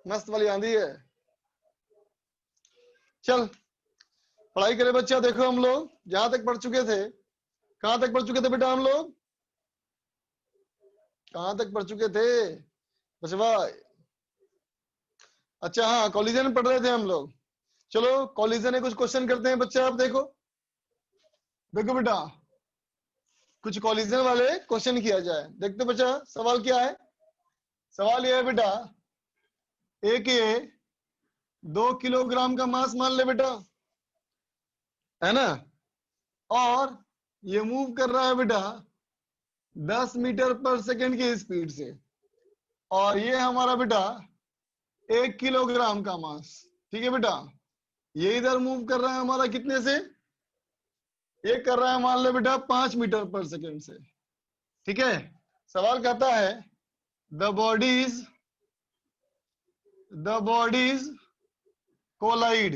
मस्त वाली आंधी है। चल पढ़ाई करे बच्चा। देखो हम लोग जहां तक पढ़ चुके थे, कहां तक पढ़ चुके थे बेटा हम लोग? कहां तक पढ़ चुके थे बचवा? अच्छा हाँ, कॉलिजन पढ़ रहे थे हम लोग। चलो कॉलिजन है, कुछ क्वेश्चन करते हैं बच्चा। आप देखो देखो बेटा, कुछ कॉलिजन वाले क्वेश्चन किया जाए। देखते बच्चा सवाल क्या है। सवाल यह है बेटा, एक ये 2 किलोग्राम का मास मान ले बेटा, है ना, और ये मूव कर रहा है बेटा 10 मीटर पर सेकंड की स्पीड से, और ये हमारा बेटा 1 किलोग्राम का मास। ठीक है बेटा, ये इधर मूव कर रहा है हमारा कितने से? ये कर रहा है मान ले बेटा 5 मीटर पर सेकंड से। ठीक है, सवाल कहता है the bodies collide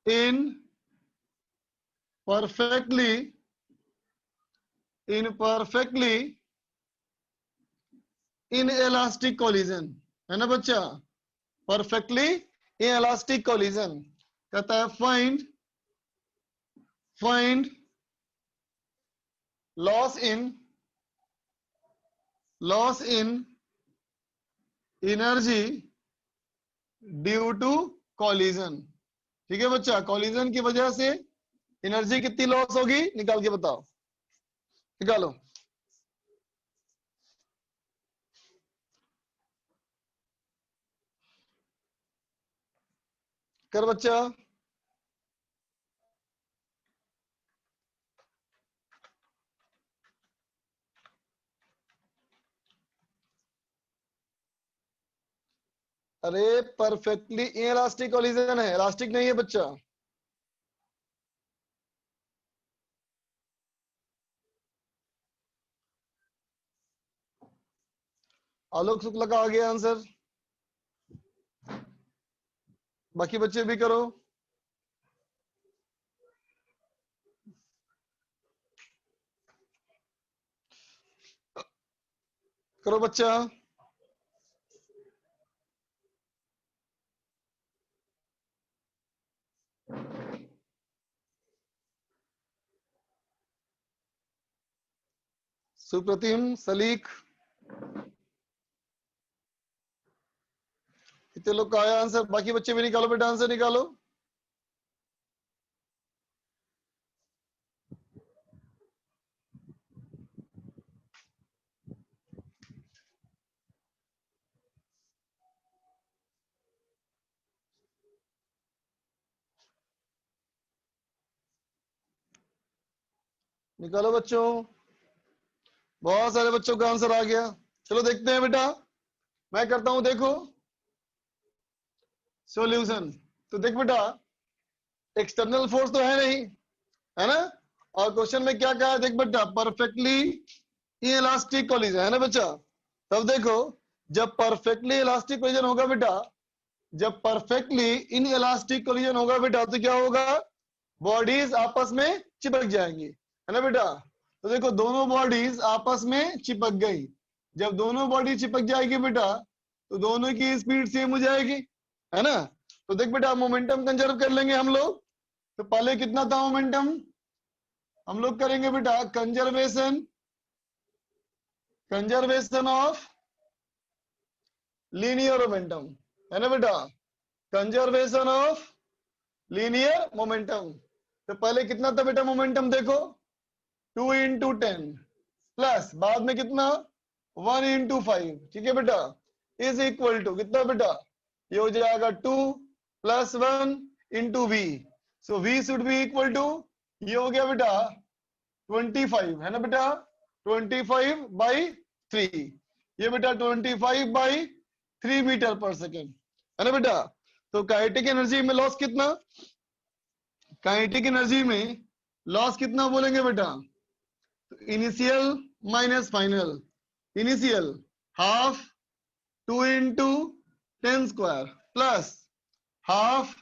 in perfectly inelastic collision, है ना बच्चा? perfectly inelastic collision कहता है find loss in energy due to collision. ठीक है बच्चा, कॉलिजन की वजह से एनर्जी कितनी लॉस होगी, निकाल के बताओ। निकालो। कर बच्चा। अरे परफेक्टली इलास्टिक कॉलिजन है, इलास्टिक नहीं है बच्चा। आलोक शुक्ला का आ गया आंसर, बाकी बच्चे भी करो। करो बच्चा। सुप्रतिम, सलीक, कितने लोग का आया आंसर? बाकी बच्चे भी निकालो बेटा, आंसर निकालो। निकालो बच्चों, बहुत सारे बच्चों का आंसर आ गया। चलो देखते हैं बेटा, मैं करता हूं देखो सॉल्यूशन। तो देख बेटा, एक्सटर्नल फोर्स तो है नहीं, है ना, और क्वेश्चन में क्या कहा है देख बेटा, परफेक्टली इलास्टिक कोलिजन, है ना बच्चा। तब देखो, जब परफेक्टली इलास्टिक कोलिजन होगा बेटा, जब परफेक्टली इन इलास्टिक कोलिजन होगा बेटा, तो क्या होगा, बॉडीज आपस में चिपक जाएंगी, है ना बेटा। तो देखो दोनों बॉडीज आपस में चिपक गई। जब दोनों बॉडी चिपक जाएगी बेटा, तो दोनों की स्पीड सेम हो जाएगी, है ना। तो देख बेटा, मोमेंटम कंजर्व कर लेंगे हम लोग। तो पहले कितना था मोमेंटम, हम लोग करेंगे बेटा कंजर्वेशन ऑफ लीनियर मोमेंटम, है ना बेटा, कंजर्वेशन ऑफ लीनियर मोमेंटम। तो पहले कितना था बेटा मोमेंटम, देखो 2 × 10 प्लस बाद में कितना 1 × 5, ठीक है बेटा, इज इक्वल टू कितना बेटा, ये हो जाएगा 2 + 1 × v। So v should be equal to, ये हो गया बेटा 25, है ना बेटा, 25/3, ये बेटा 25/3 मीटर पर सेकेंड, है ना बेटा। तो काइनेटिक एनर्जी में लॉस कितना, काइनेटिक एनर्जी में लॉस कितना बोलेंगे बेटा, initial minus final, initial half 2 × 10² plus half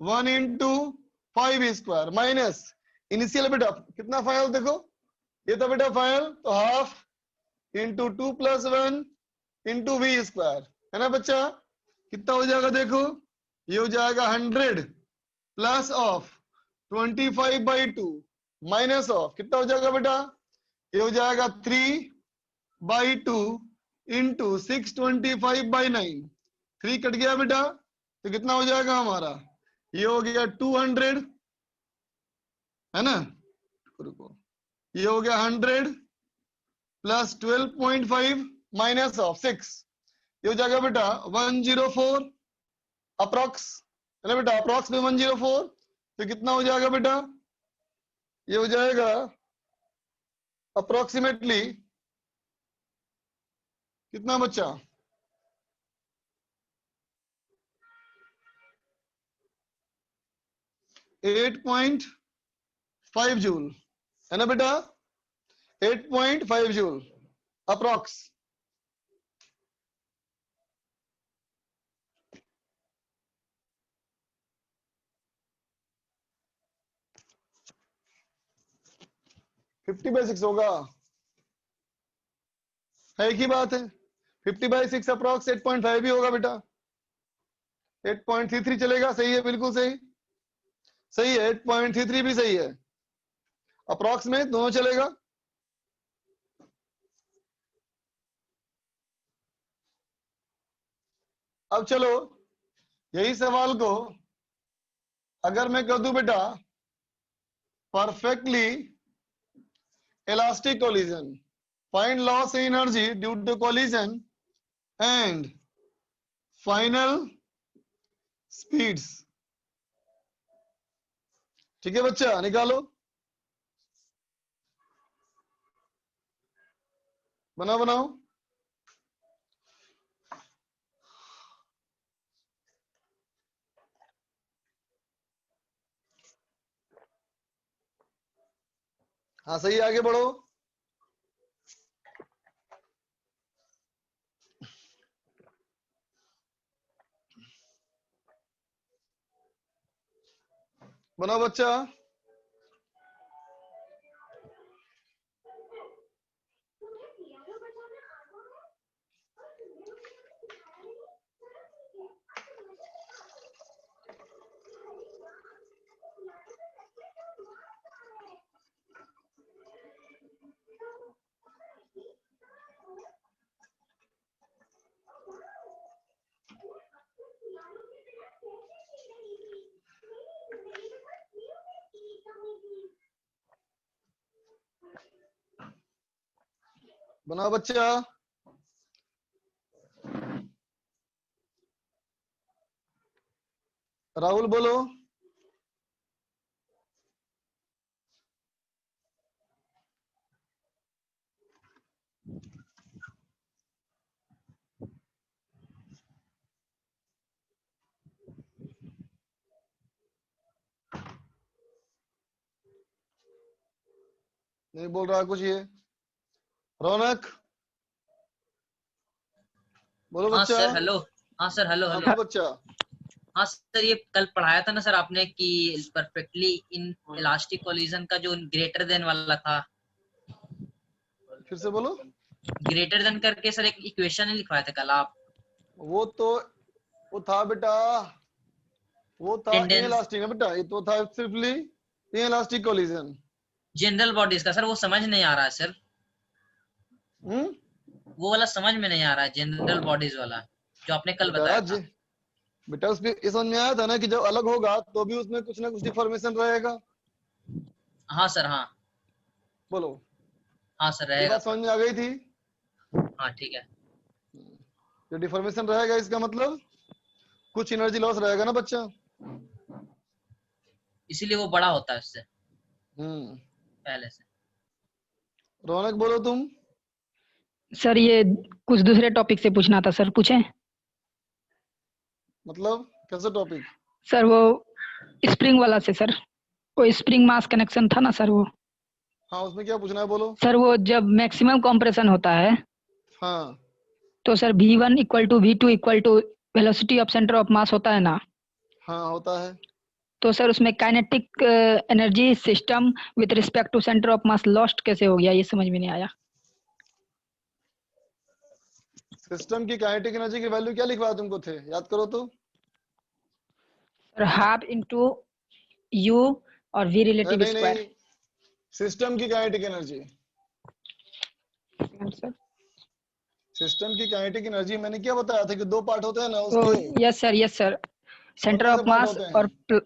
1 × 5² minus initial बेटा कितना फाइनल, देखो ये था बेटा फाइनल, तो हाफ × 2 + 1 × v², है ना बच्चा। कितना हो जाएगा देखो, ये हो जाएगा 100 प्लस ऑफ 25/2 माइनस ऑफ कितना हो जाएगा बेटा, ये हो जाएगा 3/2 इंटू 625/9। 3 कट गया बेटा, तो कितना हो जाएगा हमारा, ये हो गया 200, है ना। रुको, ये हो गया 100 प्लस 12.5 माइनस ऑफ 6, ये हो जाएगा बेटा 104 अप्रॉक्स, है ना बेटा, अप्रॉक्स में 104। तो कितना हो जाएगा बेटा, ये हो जाएगा अप्रोक्सीमेटली कितना बच्चा, 8.5 जूल, है ना बेटा, 8.5 जूल अप्रॉक्स। फिफ्टी बाई 6 होगा, है एक ही बात है। 50/6 अप्रॉक्स 8.5 भी होगा बेटा, 8.33 चलेगा, सही है, बिल्कुल सही, सही है, 8.33 भी सही है, अप्रॉक्स में दोनों चलेगा। अब चलो यही सवाल को अगर मैं कर दूं बेटा perfectly elastic collision, find loss in energy due to collision and final speeds. ठीक है बच्चा, निकालो, बनाओ बनाओ। हाँ सही, आगे बढ़ो। बनाओ बच्चा। बनाओ बच्चा। राहुल बोलो। नहीं बोल रहा कुछ ये, रौनक बोलो हाँ बच्चा। सर हेलो, हाँ सर हेलो हाँ हेलो। बोलो बच्चा। हाँ सर, ये कल पढ़ाया था ना सर आपने कि परफेक्टली इन इलास्टिक कोलिजन का जो ग्रेटर देन वाला था, फिर से बोलो। ग्रेटर देन करके सर एक इक्वेशन लिखवाए थे कल आप। वो तो वो था बेटा, वो था टेंडेंस इनइलास्टिक ना बेटा, ये तो था सिर्फली इनइलास्टिक कोलिजन। जनरल बॉडीज का सर, वो समझ नहीं आ रहा है सर, वो वाला समझ में नहीं आ रहा है, जनरल बॉडीज वाला जो आपने कल बेटा बताया था। बेटा उसमें ये समझ में आया था ना कि जब अलग होगा तो भी उसमें कुछ ना कुछ डिफॉर्मेशन रहेगा। हाँ सर, हाँ बोलो, हाँ सर ये रहेगा बात समझ सर। में आ गई थी। हाँ ठीक है, जो डिफॉर्मेशन रहेगा इसका मतलब कुछ एनर्जी लॉस रहेगा ना बच्चा। इसीलिए वो बड़ा होता है उससे हम्म पहले से। रौनक बोलो तुम। सर ये कुछ दूसरे टॉपिक से पूछना था सर, पूछें? मतलब कैसा टॉपिक? सर वो स्प्रिंग वाला से सर, वो स्प्रिंग मास कनेक्शन था ना सर वो। हाँ उसमें क्या पूछना है बोलो। सर वो जब मैक्सिमम कंप्रेशन होता है हाँ तो sir V1 = V2 = velocity of centre of mass होता है ना। हाँ होता है। तो सर उसमें kinetic energy system with respect to centre of mass lost कैसे हो गया, ये समझ में नहीं आया। सिस्टम की काइनेटिक एनर्जी की वैल्यू क्या लिखवाया तुमको थे, याद करो तो। सर हाफ इंटू यू और वी रिलेटिव नहीं स्क्वायर। नहीं, सिस्टम की काइनेटिक एनर्जी, सर सिस्टम की काइनेटिक एनर्जी मैंने क्या बताया था कि दो पार्ट होते हैं ना उसके। यस सर सेंटर कौन ऑफ से पार्ट मास होते और हैं?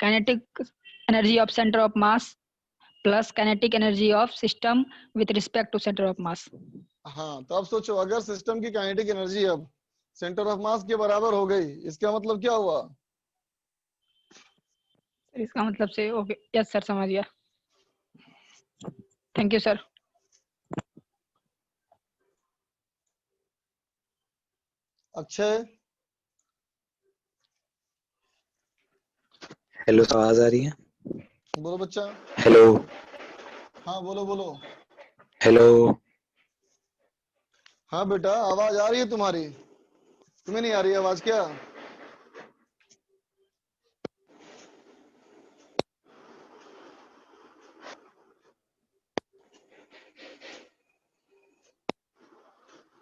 Kinetic energy of centre of mass plus kinetic energy of system with respect to centre of mass. हाँ, तो अब सोचो अगर सिस्टम की काइनेटिक एनर्जी अब सेंटर ऑफ मास के बराबर हो गई, इसका मतलब क्या हुआ? इसका मतलब से ओके, यस सर समझ गया, thank you sir. Akshay, hello, तो आवाज आ रही है? बोलो बच्चा। हेलो हाँ बोलो बोलो। हेलो। हाँ बेटा, आवाज आ रही है तुम्हारी, तुम्हें नहीं आ रही आवाज क्या?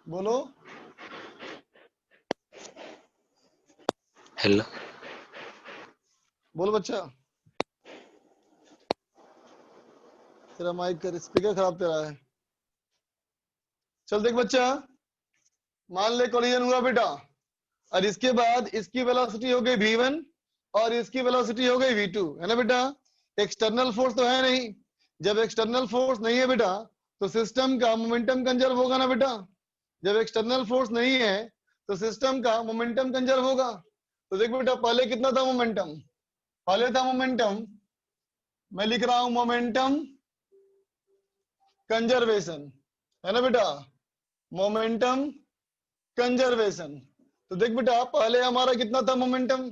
बोलो। हेलो। बोलो बच्चा। तेरा माइक का स्पीकर खराब तेरा है। चल देख बच्चा, मान ले कोलिजन हुआ बेटा, और इसके बाद इसकी वेलोसिटी हो गई v1 और इसकी वेलोसिटी हो गई v2, है ना बेटा? एक्सटर्नल फोर्स तो है नहीं। जब एक्सटर्नल फोर्स नहीं है बेटा तो सिस्टम का मोमेंटम कंजर्व होगा ना बेटा। जब एक्सटर्नल फोर्स नहीं है तो सिस्टम का मोमेंटम कंजर्व होगा। तो देख बेटा, पहले कितना था मोमेंटम? पहले था मोमेंटम, मैं लिख रहा हूं मोमेंटम कंजर्वेशन, है ना बेटा? Momentum conservation. तो देख बेटा, पहले हमारा कितना था मोमेंटम?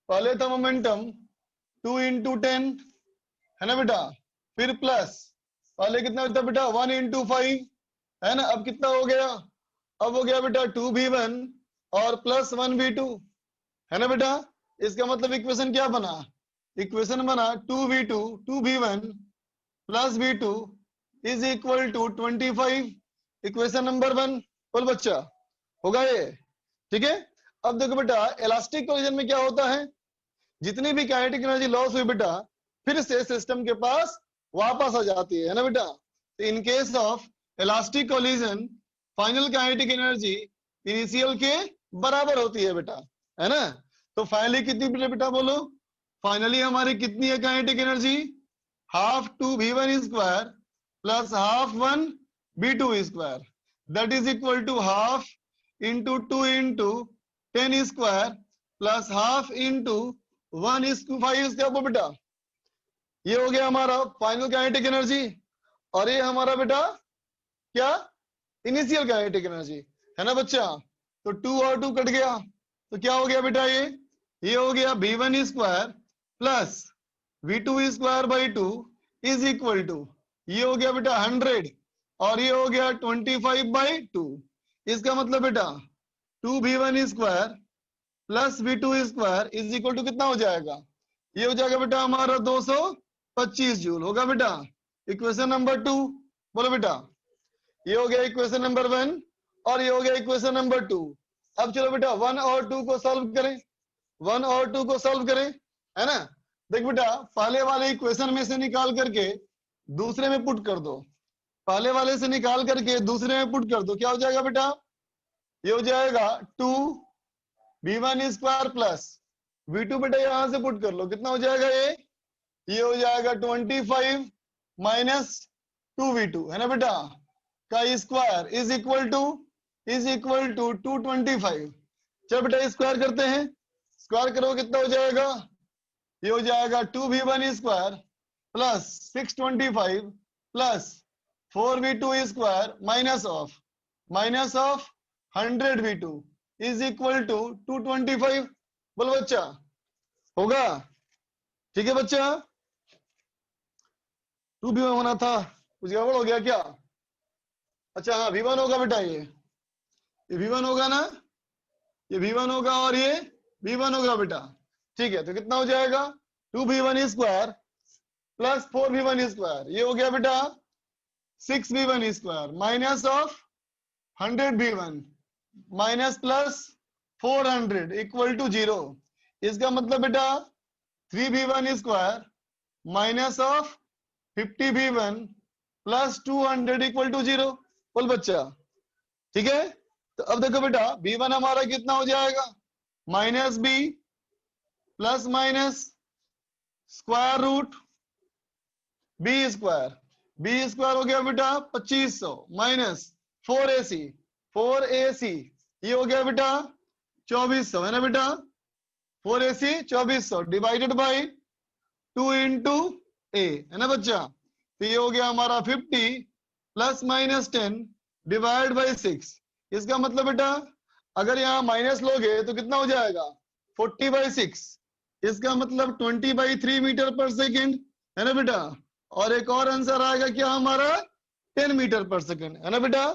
पहले था मोमेंटम 2 × 10, है ना बेटा? फिर प्लस, पहले कितना था बेटा 1 × 5, है ना? अब कितना हो गया? अब हो गया बेटा 2v1 और प्लस 1v2, है ना बेटा? इसका मतलब इक्वेशन क्या बना? इक्वेशन बना 2v2 2v1 plus v2 is equal to 25। Equation number 1। बोल बच्चा, होगा ये? ठीक है। अब देखो बेटा, इलास्टिक कोलिजन में क्या होता है, जितनी भी काइनेटिक एनर्जी लॉस हुई बेटा फिर से सिस्टम के पास वापस आ जाती है ना बेटा? In case of elastic collision final kinetic energy initial के बराबर होती है बेटा, है ना? तो फाइनली कितनी बेटा बोलो? फाइनली हमारी कितनी है kinetic energy? Half 2v1 square plus half 1v2 square, that is equal to half into 2 into 10 square plus half into 1/5 square बेटा। ये हो गया हमारा फाइनल काइनेटिक एनर्जी, और ये हमारा बेटा क्या? इनिशियल काइनेटिक एनर्जी, है ना बच्चा? तो 2 और 2 कट गया, तो क्या हो गया बेटा? ये हो गया v1 square plus v2 square by 2 is equal to, ये हो गया बेटा 100 और ये हो गया 25/2। इसका मतलब बेटा 2v1 square plus v2 square is equal to कितना हो जाएगा? ये हो जाएगा बेटा हमारा 225 जूल, होगा बेटा? Equation number 2। बोलो बेटा, ये हो गया इक्वेशन नंबर 1 और ये हो गया इक्वेशन नंबर 2। अब चलो बेटा 1 और 2 को सॉल्व करें, 1 और 2 को सॉल्व करें, है ना? देख बेटा, पहले वाले इक्वेशन में से निकाल करके दूसरे में पुट कर दो, पहले वाले से निकाल करके दूसरे में पुट कर दो, क्या हो जाएगा बेटा? ये हो जाएगा 2v1 स्क्वायर प्लस v2 बेटा यहां से पुट कर लो, कितना हो जाएगा? ये हो जाएगा 25 माइनस 2v2, है ना बेटा? का स्क्वायर इज इक्वल टू 225। चलो बेटा स्क्वायर करते हैं, स्क्वायर करो कितना हो जाएगा? ये हो जाएगा 2v1 square plus 625 plus 4v2 square minus of 100v2 is equal to 225। बोलो बच्चा, होगा? ठीक है बच्चा, 2v1 होना था, कुछ गड़बड़ हो गया क्या? अच्छा हाँ, v1 होगा बेटा, ये v1 होगा ना, ये v1 होगा और ये v1 होगा बेटा। ठीक है, तो कितना हो जाएगा? 2v1 square plus 4v1 square, ये हो गया बेटा 6v1 square minus of 100v1 minus plus 400 equal to 0। इसका मतलब बेटा 3v1 square minus of 50v1 plus 200 equal to 0। बोल बच्चा, ठीक है। तो अब देखो बेटा v1 हमारा कितना हो जाएगा, minus b plus minus square root b square हो गया बेटा 2500 माइनस 4ac ये हो गया बेटा 2400, है ना बेटा। 4ac 2400 डिवाइडेड बाई 2 इंटू ए, है ना बच्चा। तो ये हो गया हमारा 50 प्लस माइनस 10 डिवाइड बाई 6। इसका मतलब बेटा अगर यहाँ माइनस लोगे तो कितना हो जाएगा 40/6। इसका मतलब 20/3 मीटर पर सेकेंड, है ना बेटा। और एक और आंसर आएगा क्या हमारा 10 मीटर पर सेकेंड, है ना बेटा।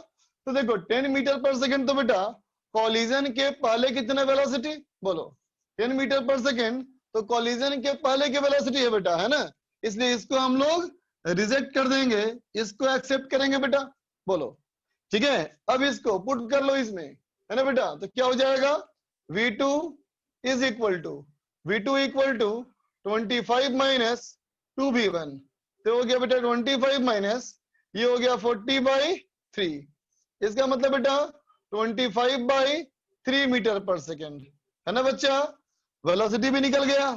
तो देखो 10 मीटर पर सेकेंड, तो बेटा कॉलिजन के पहले कितने वेलोसिटी बोलो 10 मीटर पर सेकेंड, तो कॉलिजन के पहले की वेलोसिटी है बेटा, है ना। इसलिए इसको हम लोग रिजेक्ट कर देंगे, इसको एक्सेप्ट करेंगे बेटा, बोलो ठीक है। अब इसको पुट कर लो इसमें, है ना बेटा। तो क्या हो जाएगा v2 is equal to 25 minus 2v1। तो हो गया बेटा 25 माइनस ये हो गया 40/3। इसका मतलब बेटा 25/3 मीटर पर सेकेंड, है ना बच्चा। वेलोसिटी भी निकल गया।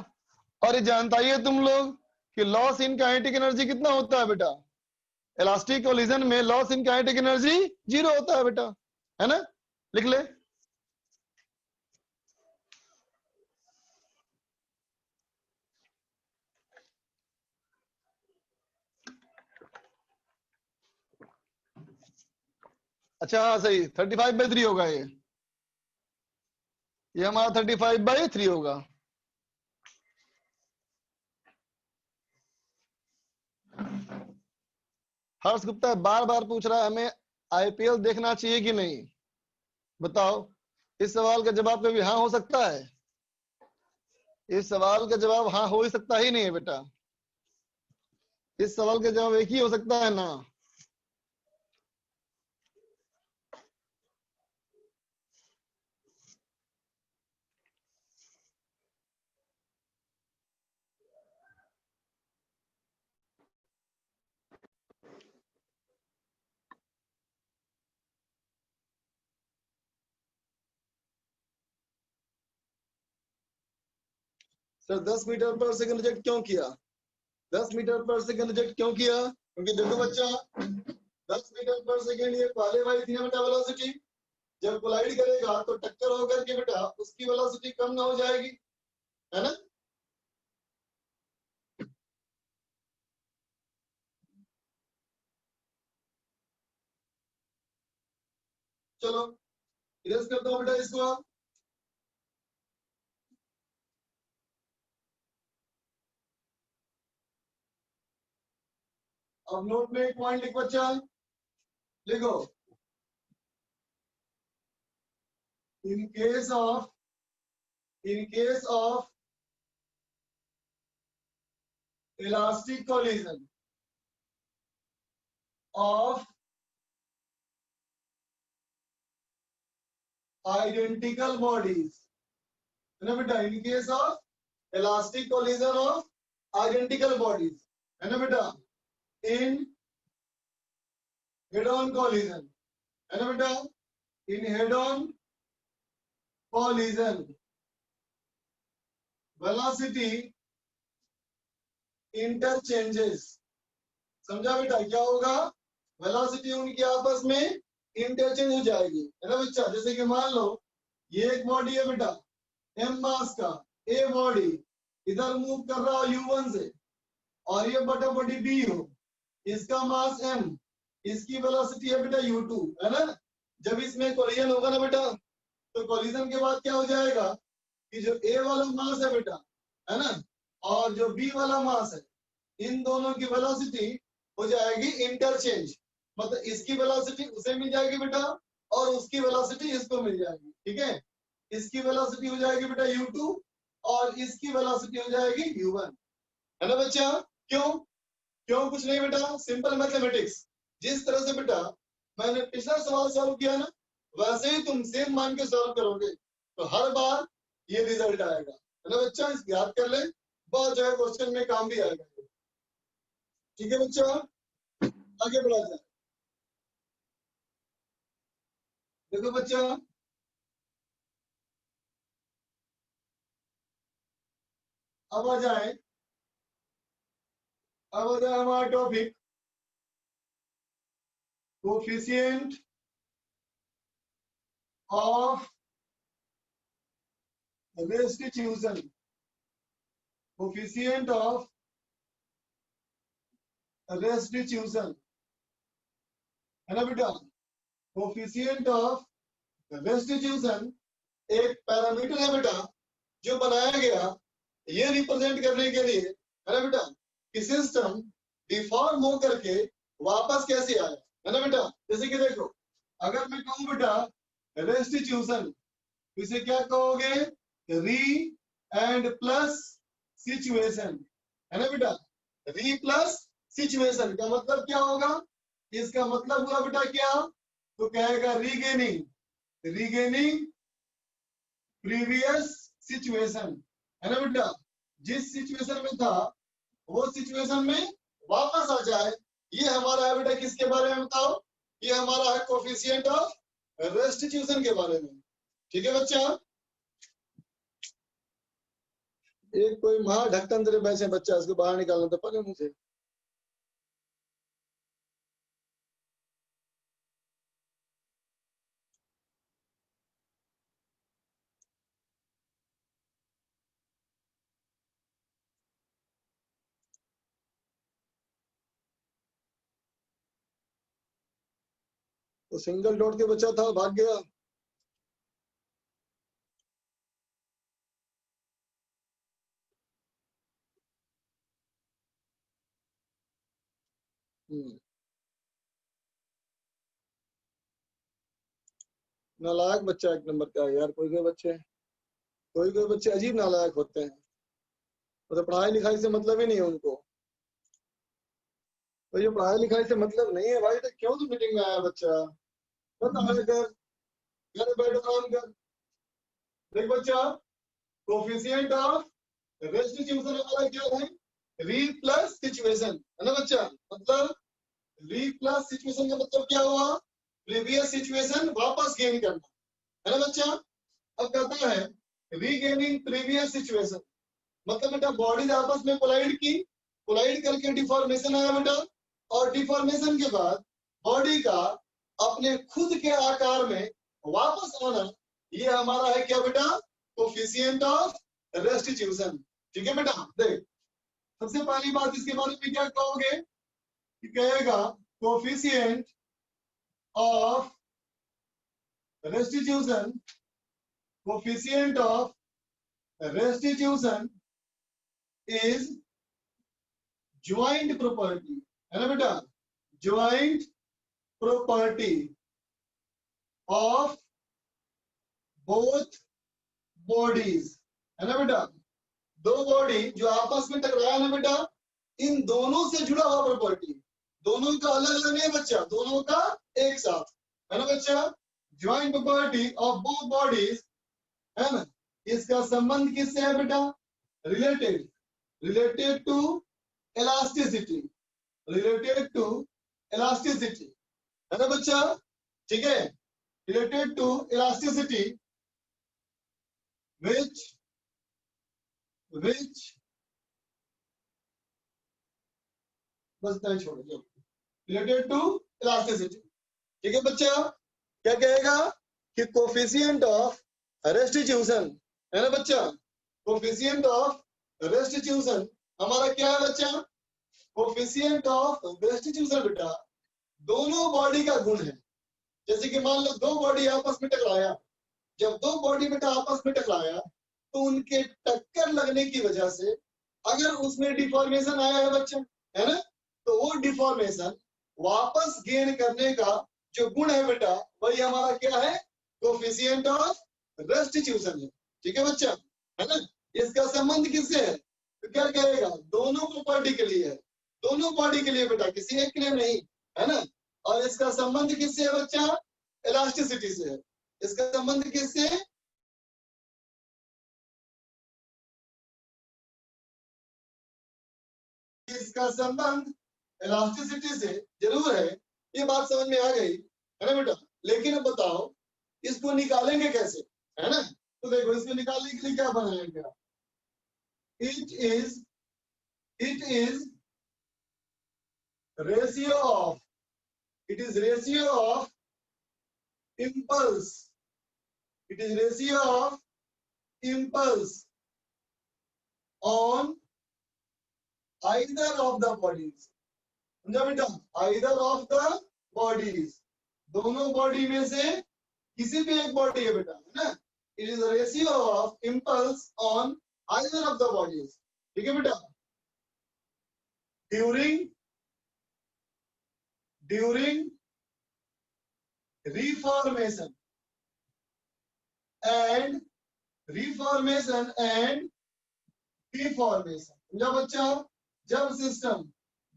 और ये जानता ही है तुम लोग कि लॉस इन काइनेटिक एनर्जी कितना होता है बेटा, इलास्टिक कोलिजन में लॉस इन काइनेटिक एनर्जी 0 होता है बेटा, है ना। लिख ले। अच्छा हाँ सही 35/3 होगा ये हमारा 35/3 होगा। हर्ष गुप्ता बार बार पूछ रहा है हमें आईपीएल देखना चाहिए कि नहीं, बताओ। इस सवाल का जवाब कभी हाँ हो सकता है? इस सवाल का जवाब हाँ हो ही सकता ही नहीं है बेटा। इस सवाल का जवाब एक ही हो सकता है ना। सर 10 मीटर पर सेकंड रिजेक्ट क्यों किया? 10 मीटर पर सेकंड रिजेक्ट क्यों किया? क्योंकि देखो बच्चा 10 मीटर पर सेकंड ये पहले वाली थी ना बेटा वेलोसिटी, जब कोलाइड करेगा तो टक्कर होकर के बेटा उसकी वेलोसिटी कम ना हो जाएगी, है ना। चलो इरेज कर दो बेटा इसको। अब नोट में एक पॉइंट लिख बच्चा, लिखो in case of elastic collision of identical bodies, है ना बेटा। in case of elastic collision of identical bodies, है ना बेटा। in head on collision, है ना बेटा। in head on collision velocity interchanges, समझा बेटा क्या होगा? वेलोसिटी उनकी आपस में इंटरचेंज हो जाएगी, है ना बच्चा। जैसे कि मान लो ये एक बॉडी है बेटा m मास का, ए बॉडी इधर मूव कर रहा हो u1 से, और ये बटा बॉडी b हो, इसका मास m, इसकी वेलोसिटी है बेटा u2, है ना। जब इसमें कोलिजन होगा ना बेटा, तो कोलिजन के बाद क्या हो जाएगा कि जो ए वाला मास है बेटा, है ना, और जो बी वाला मास है, इन दोनों की वेलोसिटी हो जाएगी इंटरचेंज। मतलब इसकी वेलोसिटी उसे मिल जाएगी बेटा और उसकी वेलोसिटी इसको मिल जाएगी, ठीक है। इसकी वेलोसिटी हो जाएगी बेटा u2 और इसकी वेलोसिटी हो जाएगी u1, है ना बच्चा। क्यों कुछ नहीं बेटा, सिंपल मैथमेटिक्स। जिस तरह से बेटा मैंने पिछला सवाल सॉल्व किया ना, वैसे ही तुम सेम मान के सॉल्व करोगे तो हर बार ये रिजल्ट आएगा, है ना बच्चा। इस याद कर ले, बहुत जगह क्वेश्चन में काम भी आएगा। ठीक है बच्चा, आगे बढ़ा जाए। देखो बच्चा, अब आ जाए हमारा topic coefficient of restitution, coefficient of restitution, है ना बेटा। कोफिशिएंट ऑफ रेस्टिट्यूशन एक पैरामीटर है बेटा जो बनाया गया ये रिप्रेजेंट करने के लिए, है ना बेटा, कि सिस्टम डिफॉर्म हो करके वापस कैसे आया, है ना बेटा। जैसे कि देखो, अगर मैं कहूं बेटा रेस्टिट्यूशन, इसे क्या कहोगे, री एंड प्लस सिचुएशन, है ना बेटा। री प्लस सिचुएशन का मतलब क्या होगा, इसका मतलब हुआ बेटा क्या, तो कहेगा रीगेनिंग प्रीवियस सिचुएशन, है ना बेटा। जिस सिचुएशन में था वो सिचुएशन में वापस आ जाए, ये हमारा है बेटा किसके बारे में बताओ, ये हमारा है कोफिशिएंट ऑफ रेस्टिट्यूशन के बारे में। ठीक है बच्चा। एक कोई महा ढक्कन तेरे बैठे बच्चा, उसको बाहर निकालना तो पहले मुझे। तो सिंगल डॉट के बच्चा था, भाग गया। नालायक बच्चा एक नंबर का है यार। कोई कोई बच्चे अजीब नालायक होते हैं, मतलब पढ़ाई लिखाई से मतलब ही नहीं है उनको। तो ये पढ़ाई लिखाई से मतलब नहीं है भाई, तो क्यों तू मीटिंग में आया बच्चा, बता कर घर बैठो काम कर। देख बच्चा, कोफिशिएंट ऑफ रेस्टिट्यूशन हमारा क्या है, री प्लस सिचुएशन, है ना बच्चा। मतलब री प्लस सिचुएशन का मतलब क्या हुआ, प्रीवियस सिचुएशन वापस गेन करना, है ना बच्चा। अब कहता है रीगेनिंग प्रीवियस सिचुएशन, मतलब बेटा बॉडीज आपस में कोलाइड करके डिफॉर्मेशन आया बेटा, और डिफॉर्मेशन के बाद बॉडी का अपने खुद के आकार में वापस आना, ये हमारा है क्या बेटा, कोफिशिएंट ऑफ रेस्टिट्यूशन। ठीक है बेटा। देख, सबसे पहली बात इसके बारे में क्या कहोगे, कि कहेगा coefficient of restitution, coefficient of restitution is joint property, है ना बेटा, joint property of both bodies, है ना बेटा। दो बॉडी जो आपस में टकराया ना बेटा, इन दोनों से जुड़ा हुआ प्रॉपर्टी, दोनों का अलग अलग नहीं बच्चा, दोनों का एक साथ, है ना बच्चा। Joint property of both bodies, है ना। इसका संबंध किससे है बेटा, रिलेटेड टू इलास्टिसिटी, है ना बच्चा। ठीक है, रिलेटेड टू इलास्टिसिटी which बस नहीं छोड़ो, रिलेटेड टू इलास्टिसिटी। ठीक है बच्चा। क्या कहेगा कि कोफिशिएंट ऑफ रेस्टिट्यूशन, है ना बच्चा, कोफिशिएंट ऑफ रेस्टिट्यूशन हमारा क्या है बच्चा, कोफिशिएंट ऑफ रेस्टिट्यूशन बेटा दोनों बॉडी का गुण है। जैसे कि मान लो दो बॉडी आपस में टकराया, जब दो बॉडी बेटा आपस में टकराया तो उनके टक्कर लगने की वजह से अगर उसमें डिफॉर्मेशन आया है बच्चा, है ना, तो वो डिफॉर्मेशन वापस गेन करने का जो गुण है बेटा वही हमारा क्या है, कोफिशिएंट ऑफ रेस्टिट्यूशन है। ठीक है बच्चा, है ना। इसका संबंध किससे है, तो क्या कहेगा, दोनों प्रॉपर्टी के लिए है, दोनों बॉडी के लिए बेटा, किसी एक के लिए नहीं, है ना। और इसका संबंध किससे है बच्चा, इलास्टिसिटी से है। इसका संबंध किससे है? इसका संबंध इलास्टिसिटी से जरूर है, ये बात समझ में आ गई है ना बेटा। लेकिन अब बताओ इसको निकालेंगे कैसे, है ना। तो देखो इसको निकालने के लिए क्या बनाएंगे आप, it is ratio of, it is ratio of impulse, it is ratio of impulse on either of the bodies, समझा बेटा, either of the bodies, दोनों बॉडी में से किसी भी एक बॉडी है बेटा, है ना। it is a ratio of impulse on either of the bodies, ठीक है बेटा। during reformation and deformation, समझा बच्चा। जब सिस्टम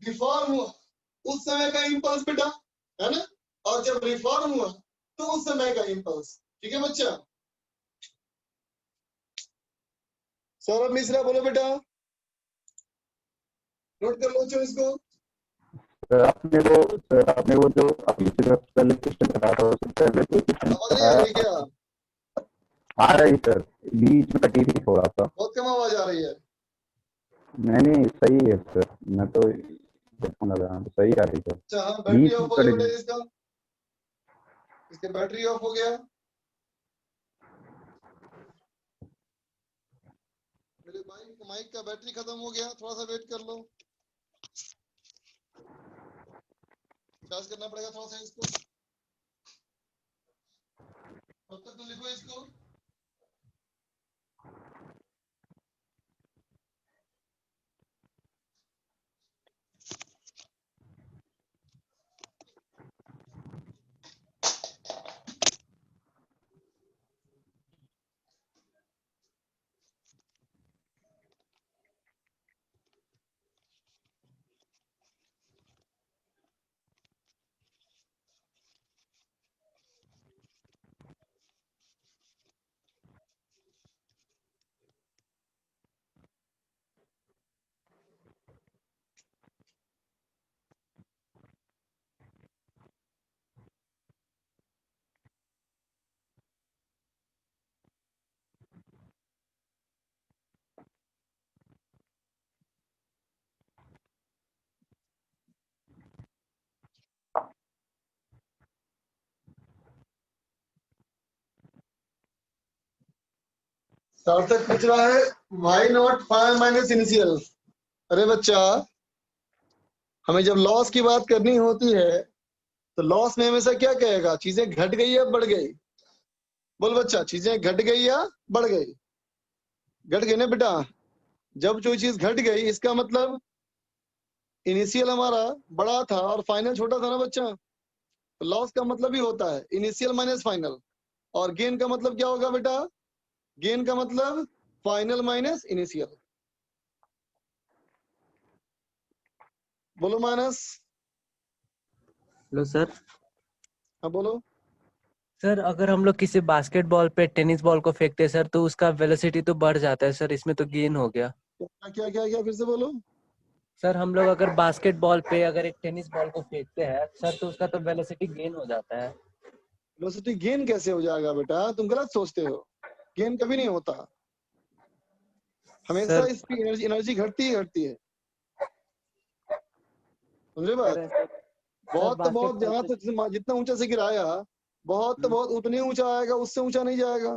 डिफॉर्म हुआ उस समय का इंपल्स बेटा, है ना, और जब रिफॉर्म हुआ तो उस समय का इंपल्स, ठीक है बच्चा। सौरभ मिश्रा बोलो बेटा, नोट कर लो इसको। सर आपने वो जो पहले सिस्टम बता रहा क्या आ रही सर, बीच में कटी थी थोड़ा सा, बहुत कम आवाज आ रही है। नहीं सही है सर, मैं तो लगा तो सही आ रही सर। अच्छा हाँ, बैटरी ऑफ हो गया बेटा इसका, इसके बैटरी ऑफ हो गया। मेरे माइक का बैटरी खत्म हो गया, थोड़ा सा वेट कर लो, चार्ज करना पड़ेगा थोड़ा सा इसको। तब तक तो लिखो इसको। सार्थक पूछ रहा है why not final minus initial. अरे बच्चा, हमें जब लॉस की बात करनी होती है तो लॉस में हमेशा क्या कहेगा, चीजें घट गई या बढ़ गई। बोल बच्चा, चीजें घट गई या बढ़ गई। घट गई ना बेटा। जब जो चीज घट गई इसका मतलब इनिशियल हमारा बड़ा था और फाइनल छोटा था ना बच्चा। तो लॉस का मतलब ही होता है इनिशियल माइनस फाइनल, और गेन का मतलब क्या होगा बेटा, गेन का मतलब फाइनल माइनस इनिशियल। बोलो मानस। Hello sir. हाँ बोलो। सर अगर हम लोग किसी बास्केटबॉल पे टेनिस बॉल को फेंकते हैं सर तो उसका वेलोसिटी तो बढ़ जाता है सर, इसमें तो गेन हो गया। क्या क्या क्या क्या फिर से बोलो। सर हम लोग अगर बास्केटबॉल पे अगर एक टेनिस बॉल को फेंकते हैं सर तो उसका तो वेलोसिटी गेन हो जाता है। वेलोसिटी गेन कैसे हो जाएगा बेटा, तुम गलत सोचते हो। गेन कभी नहीं होता, हमेशा सर, इसकी एनर्जी घटती ही घटती है, समझे बात। बहुत तो बहुत जहां तक जितना ऊंचा से गिराया, बहुत तो बहुत उतने ऊंचा आएगा, उससे ऊंचा नहीं जाएगा।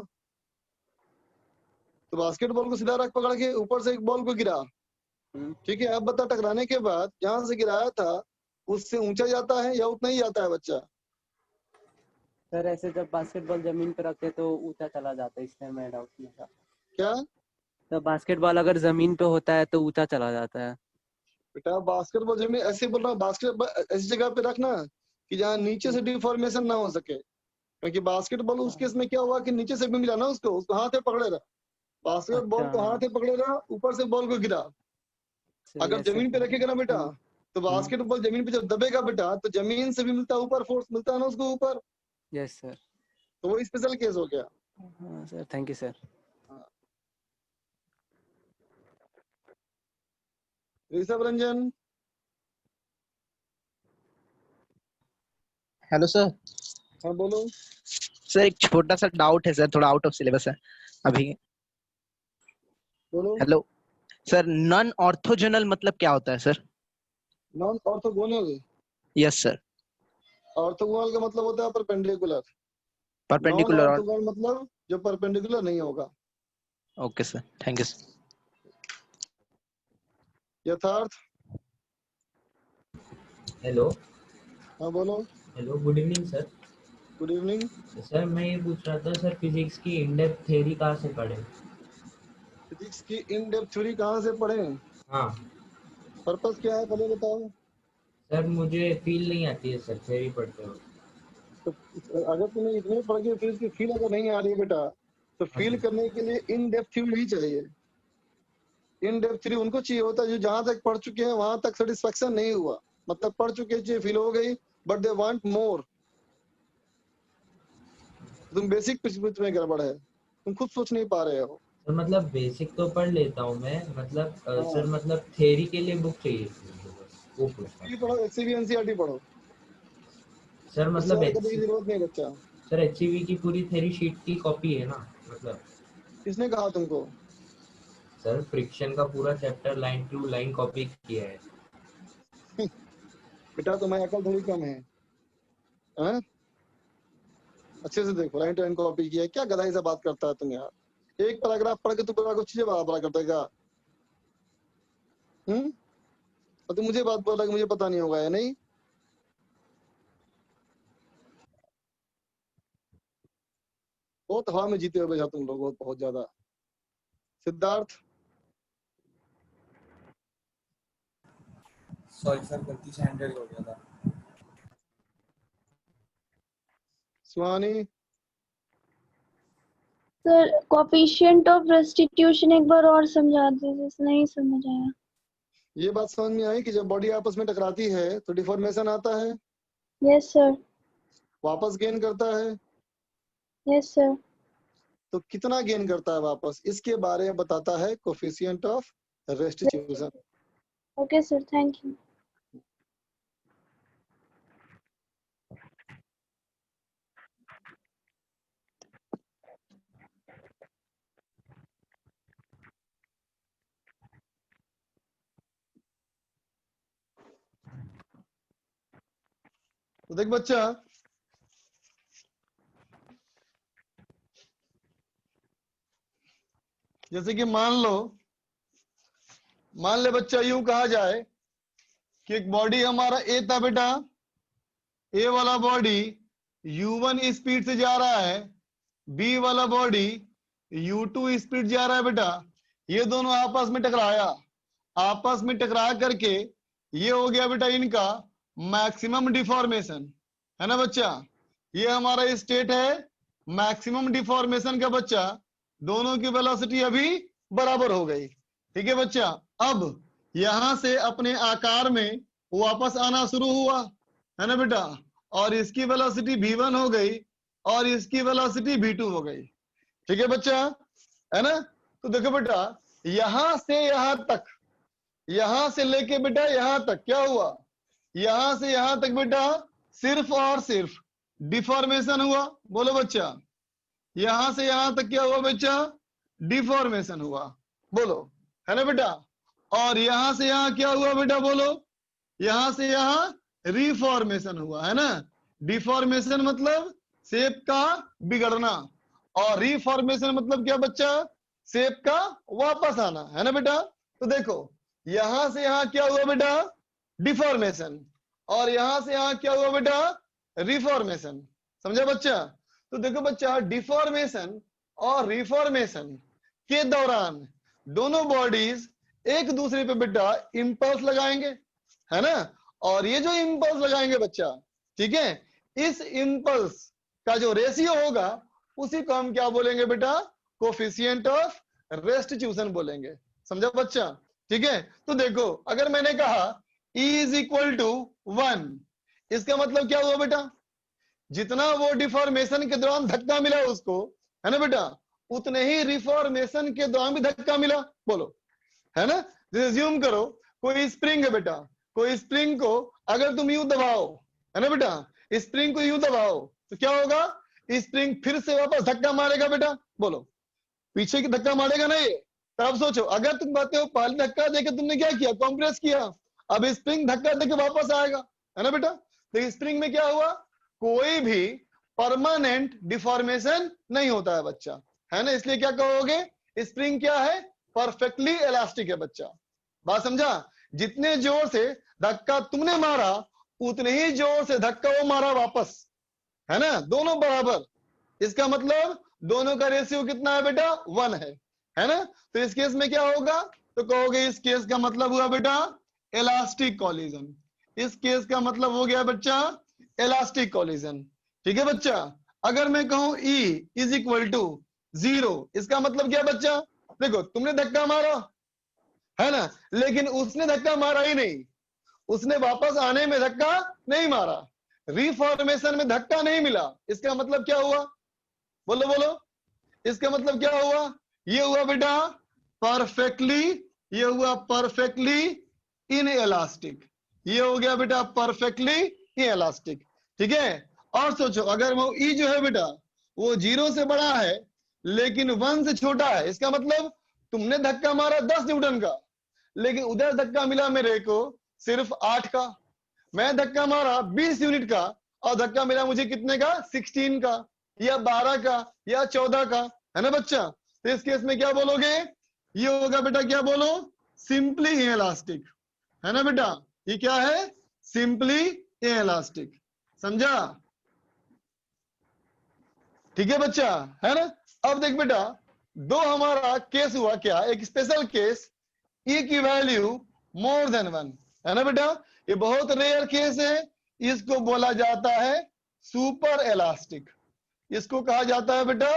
तो बास्केटबॉल को सीधा रख पकड़ के ऊपर से एक बॉल को गिरा, ठीक है। अब बता, टकराने के बाद जहां से गिराया था उससे ऊंचा जाता है या उतना ही जाता है बच्चा। सर ऐसे जब बास्केटबॉल जमीन पे रखते तो ऊंचा चला जाता है, इसलिए मैं डाउट किया था। क्या तो बास्केटबॉल अगर जमीन पे होता है तो ऊंचा चला जाता है। बेटा, बास्केटबॉल जमीन ऐसे बोल रहा हूँ, बास्केटबॉल ऐसी जगह पे रखना कि जहाँ नीचे से डिफॉर्मेशन ना हो सके, क्योंकि बास्केटबॉल उस केस में क्या हुआ कि नीचे से भी मिला ना, उसको हाथ से पकड़े रहा, बास्केटबॉल को हाथ से पकड़े रहा, ऊपर से बॉल को गिरा। अगर जमीन पे रखेगा ना बेटा तो बास्केटबॉल जमीन पे जब दबेगा बेटा तो जमीन से भी मिलता है ऊपर, फोर्स मिलता है ना उसको ऊपर। Yes sir. तो वो स्पेशल केस हो गया। हाँ sir, thank you sir. Rishabh Ranjan, hello sir. हाँ बोलो। सर एक छोटा सा डाउट है सर, थोड़ा आउट ऑफ सिलेबस है अभी। बोलो। हेलो सर, नॉन ऑर्थोजोनल मतलब क्या होता है sir? Non orthogonal, yes sir. Orthogonal का मतलब होता है परपेंडिकुलर, नॉन परपेंडिकुलर और ऑर्थोगोनल मतलब जो परपेंडिकुलर नहीं होगा। Okay sir, thank you sir. यथार्थ, हेलो। हाँ बोलो। Hello, good evening sir. Good evening. Sir मैं ये पूछ रहा था सर, फिजिक्स की इन डेप्थ थ्योरी कहाँ से पढ़े? फिजिक्स की इन डेप्थ थ्योरी कहाँ से पढ़े? हाँ पर्पस क्या है पहले बताओ। सर, मुझे फील नहीं आती है सर थ्योरी पढ़ते हो। तो अगर तुम्हें इतने पढ़ के फिर उसकी फील अगर नहीं आ रही है बेटा, तो हाँ फील सर। करने के लिए इन डेप्थ थ्योरी नहीं चाहिए। इन डेप्थ थ्योरी उनको चाहिए होता है जो जहां तक पढ़ चुके हैं वहां तक सेटिस्फेक्शन नहीं हुआ, मतलब पढ़ चुके चाहिए फील हो गई, बट दे वांट मोर। तुम बेसिक में गड़बड़ है, तुम खुद सोच नहीं पा रहे हो। सर मतलब बेसिक तो पढ़ लेता हूँ मैं, मतलब हाँ, सर मतलब थ्योरी के लिए बुक चाहिए थी मुझे, बस वो पूछना ये था। पढ़ो, एचसीवी एनसीईआरटी पढ़ो, सर उससे मतलब ज्यादा करने की जरूरत नहीं बच्चा। सर HCV की पूरी थ्योरी शीट की कॉपी है ना, मतलब किसने कहा तुमको? सर फ्रिक्शन का पूरा chapter line to line copy किया है। बेटा तुम्हारी अकल थोड़ी कम है, हैं? अच्छे से देखो, लाइन टू लाइन कॉपी किया है, क्या गधाई से बात करता है तुम यार। एक पैराग्राफ पढ़ के तू पूरा कुछ चीजें बड़ा बड़ा करता है क्या? और तू मुझे बात बोल रहा है कि मुझे पता नहीं होगा या नहीं? बहुत हवा में जीते हो बेटा तुम लोग, बहुत ज्यादा। सिद्धार्थ, सॉरी सर, गलती से हैंडल हो गया था। सुहानी, सर कोफिशिएंट ऑफ रेस्टिट्यूशन एक बार और समझा दीजिए, नहीं समझ आया। ये बात समझ में आई कि जब बॉडी आपस में टकराती है तो डिफॉर्मेशन आता है, यस सर। वापस गेन करता है, यस सर। तो कितना गेन करता है वापस, इसके बारे में बताता है coefficient of restitution. Okay sir, thank you. तो देख बच्चा, जैसे कि मान ले बच्चा, यूं कहा जाए कि एक बॉडी हमारा ए था बेटा, ए वाला बॉडी u1 स्पीड से जा रहा है, बी वाला बॉडी u2 स्पीड जा रहा है बेटा। ये दोनों आपस में टकराया, आपस में टकरा करके ये हो गया बेटा इनका मैक्सिमम डिफॉर्मेशन, है ना बच्चा। ये हमारा स्टेट है मैक्सिमम डिफॉर्मेशन का बच्चा। दोनों की वेलोसिटी अभी बराबर हो गई, ठीक है बच्चा। अब यहां से अपने आकार में वापस आना शुरू हुआ, है ना बेटा, और इसकी वेलोसिटी v1 हो गई और इसकी वेलोसिटी v2 हो गई, ठीक है बच्चा, है ना। तो देखो बेटा, यहां से यहां तक, यहां से लेके बेटा यहां तक क्या हुआ, यहां से यहां तक बेटा सिर्फ और सिर्फ डिफॉर्मेशन हुआ। बोलो बच्चा, यहां से यहां तक क्या हुआ बच्चा? डिफॉर्मेशन हुआ, बोलो, है ना बेटा। और यहां से यहां क्या हुआ बेटा? बोलो, यहां से यहां रिफॉर्मेशन हुआ, है ना। डिफॉर्मेशन मतलब शेप का बिगड़ना, और रिफॉर्मेशन मतलब क्या बच्चा? शेप का वापस आना, है ना बेटा। तो देखो, यहां से यहां क्या हुआ बेटा? डिफॉर्मेशन, और यहां से यहां क्या हुआ बेटा? रिफॉर्मेशन, समझा बच्चा। तो देखो बच्चा, डिफॉर्मेशन और रिफॉर्मेशन के दौरान दोनों बॉडीज एक दूसरे पे बेटा इंपल्स लगाएंगे, है ना। और ये जो इंपल्स लगाएंगे बच्चा, ठीक है, इस इंपल्स का जो रेशियो होगा उसी को हम क्या बोलेंगे बेटा? कोफिशिएंट ऑफ रेस्टिट्यूशन बोलेंगे, समझा बच्चा, ठीक है। तो देखो, अगर मैंने कहा E = 1, इसका मतलब क्या हुआ बेटा? जितना वो डिफॉर्मेशन के दौरान धक्का मिला उसको, है ना बेटा, उतने ही रिफॉर्मेशन के दौरान भी धक्का मिला। बोलो, है ना। जैसे ज्यूम करो कोई स्प्रिंग है बेटा, कोई स्प्रिंग को अगर तुम यूं दबाओ, है ना बेटा, स्प्रिंग को यूं दबाओ तो क्या होगा, स्प्रिंग फिर से वापस धक्का मारेगा बेटा। बोलो, पीछे की धक्का मारेगा ना ये। तो अब सोचो, अगर तुम कहते हो पहले धक्का देके तुमने क्या किया, कॉम्प्रेस किया, अब स्प्रिंग धक्का देके वापस आएगा, है ना बेटा। तो स्प्रिंग में क्या हुआ, कोई भी परमानेंट डिफॉर्मेशन नहीं होता है बच्चा, है ना। इसलिए क्या कहोगे, स्प्रिंग क्या है, परफेक्टली इलास्टिक है बच्चा। बात समझा। जितने जोर से धक्का तुमने मारा उतने ही जोर से धक्का वो मारा वापस, है ना, दोनों बराबर। इसका मतलब दोनों का रेशियो कितना है बेटा, 1 है ना। तो इस केस में क्या होगा, तो कहोगे इस केस का मतलब हुआ बेटा इलास्टिक कॉलिजन। इस केस का मतलब हो गया बच्चा इलास्टिक कॉलिजन। ठीक है बच्चा। अगर मैं कहूं E इज इक्वल टू 0, इसका मतलब क्या बच्चा, देखो तुमने धक्का मारा, है ना, लेकिन उसने धक्का मारा ही नहीं, उसने वापस आने में धक्का नहीं मारा, रिफॉर्मेशन में धक्का नहीं मिला। इसका मतलब क्या हुआ, बोलो बोलो, इसका मतलब क्या हुआ, ये हुआ बेटा परफेक्टली, ये हुआ परफेक्टली इन इलास्टिक, ये हो गया बेटा परफेक्टली इन इलास्टिक। ठीक है। और सोचो, अगर वो E जो है बेटा वो 0 से बड़ा है लेकिन 1 से छोटा है, इसका मतलब तुमने धक्का मारा 10 न्यूटन का, लेकिन उधर धक्का मिला मेरे को सिर्फ 8 का। मैं धक्का मारा 20 यूनिट का और धक्का मिला मुझे कितने का, 16 का या 12 का या 14 का, है ना बच्चा। तो इस केस में क्या बोलोगे, ये होगा बेटा, क्या बोलो, सिंपली इलास्टिक, है ना बेटा। ये क्या है, सिंपली इलास्टिक। समझा। ठीक है बच्चा, है ना। अब देख बेटा, दो हमारा केस हुआ क्या, एक स्पेशल केस E की वैल्यू मोर देन 1, है ना बेटा। ये बहुत रेयर केस है, इसको बोला जाता है सुपर इलास्टिक, इसको कहा जाता है बेटा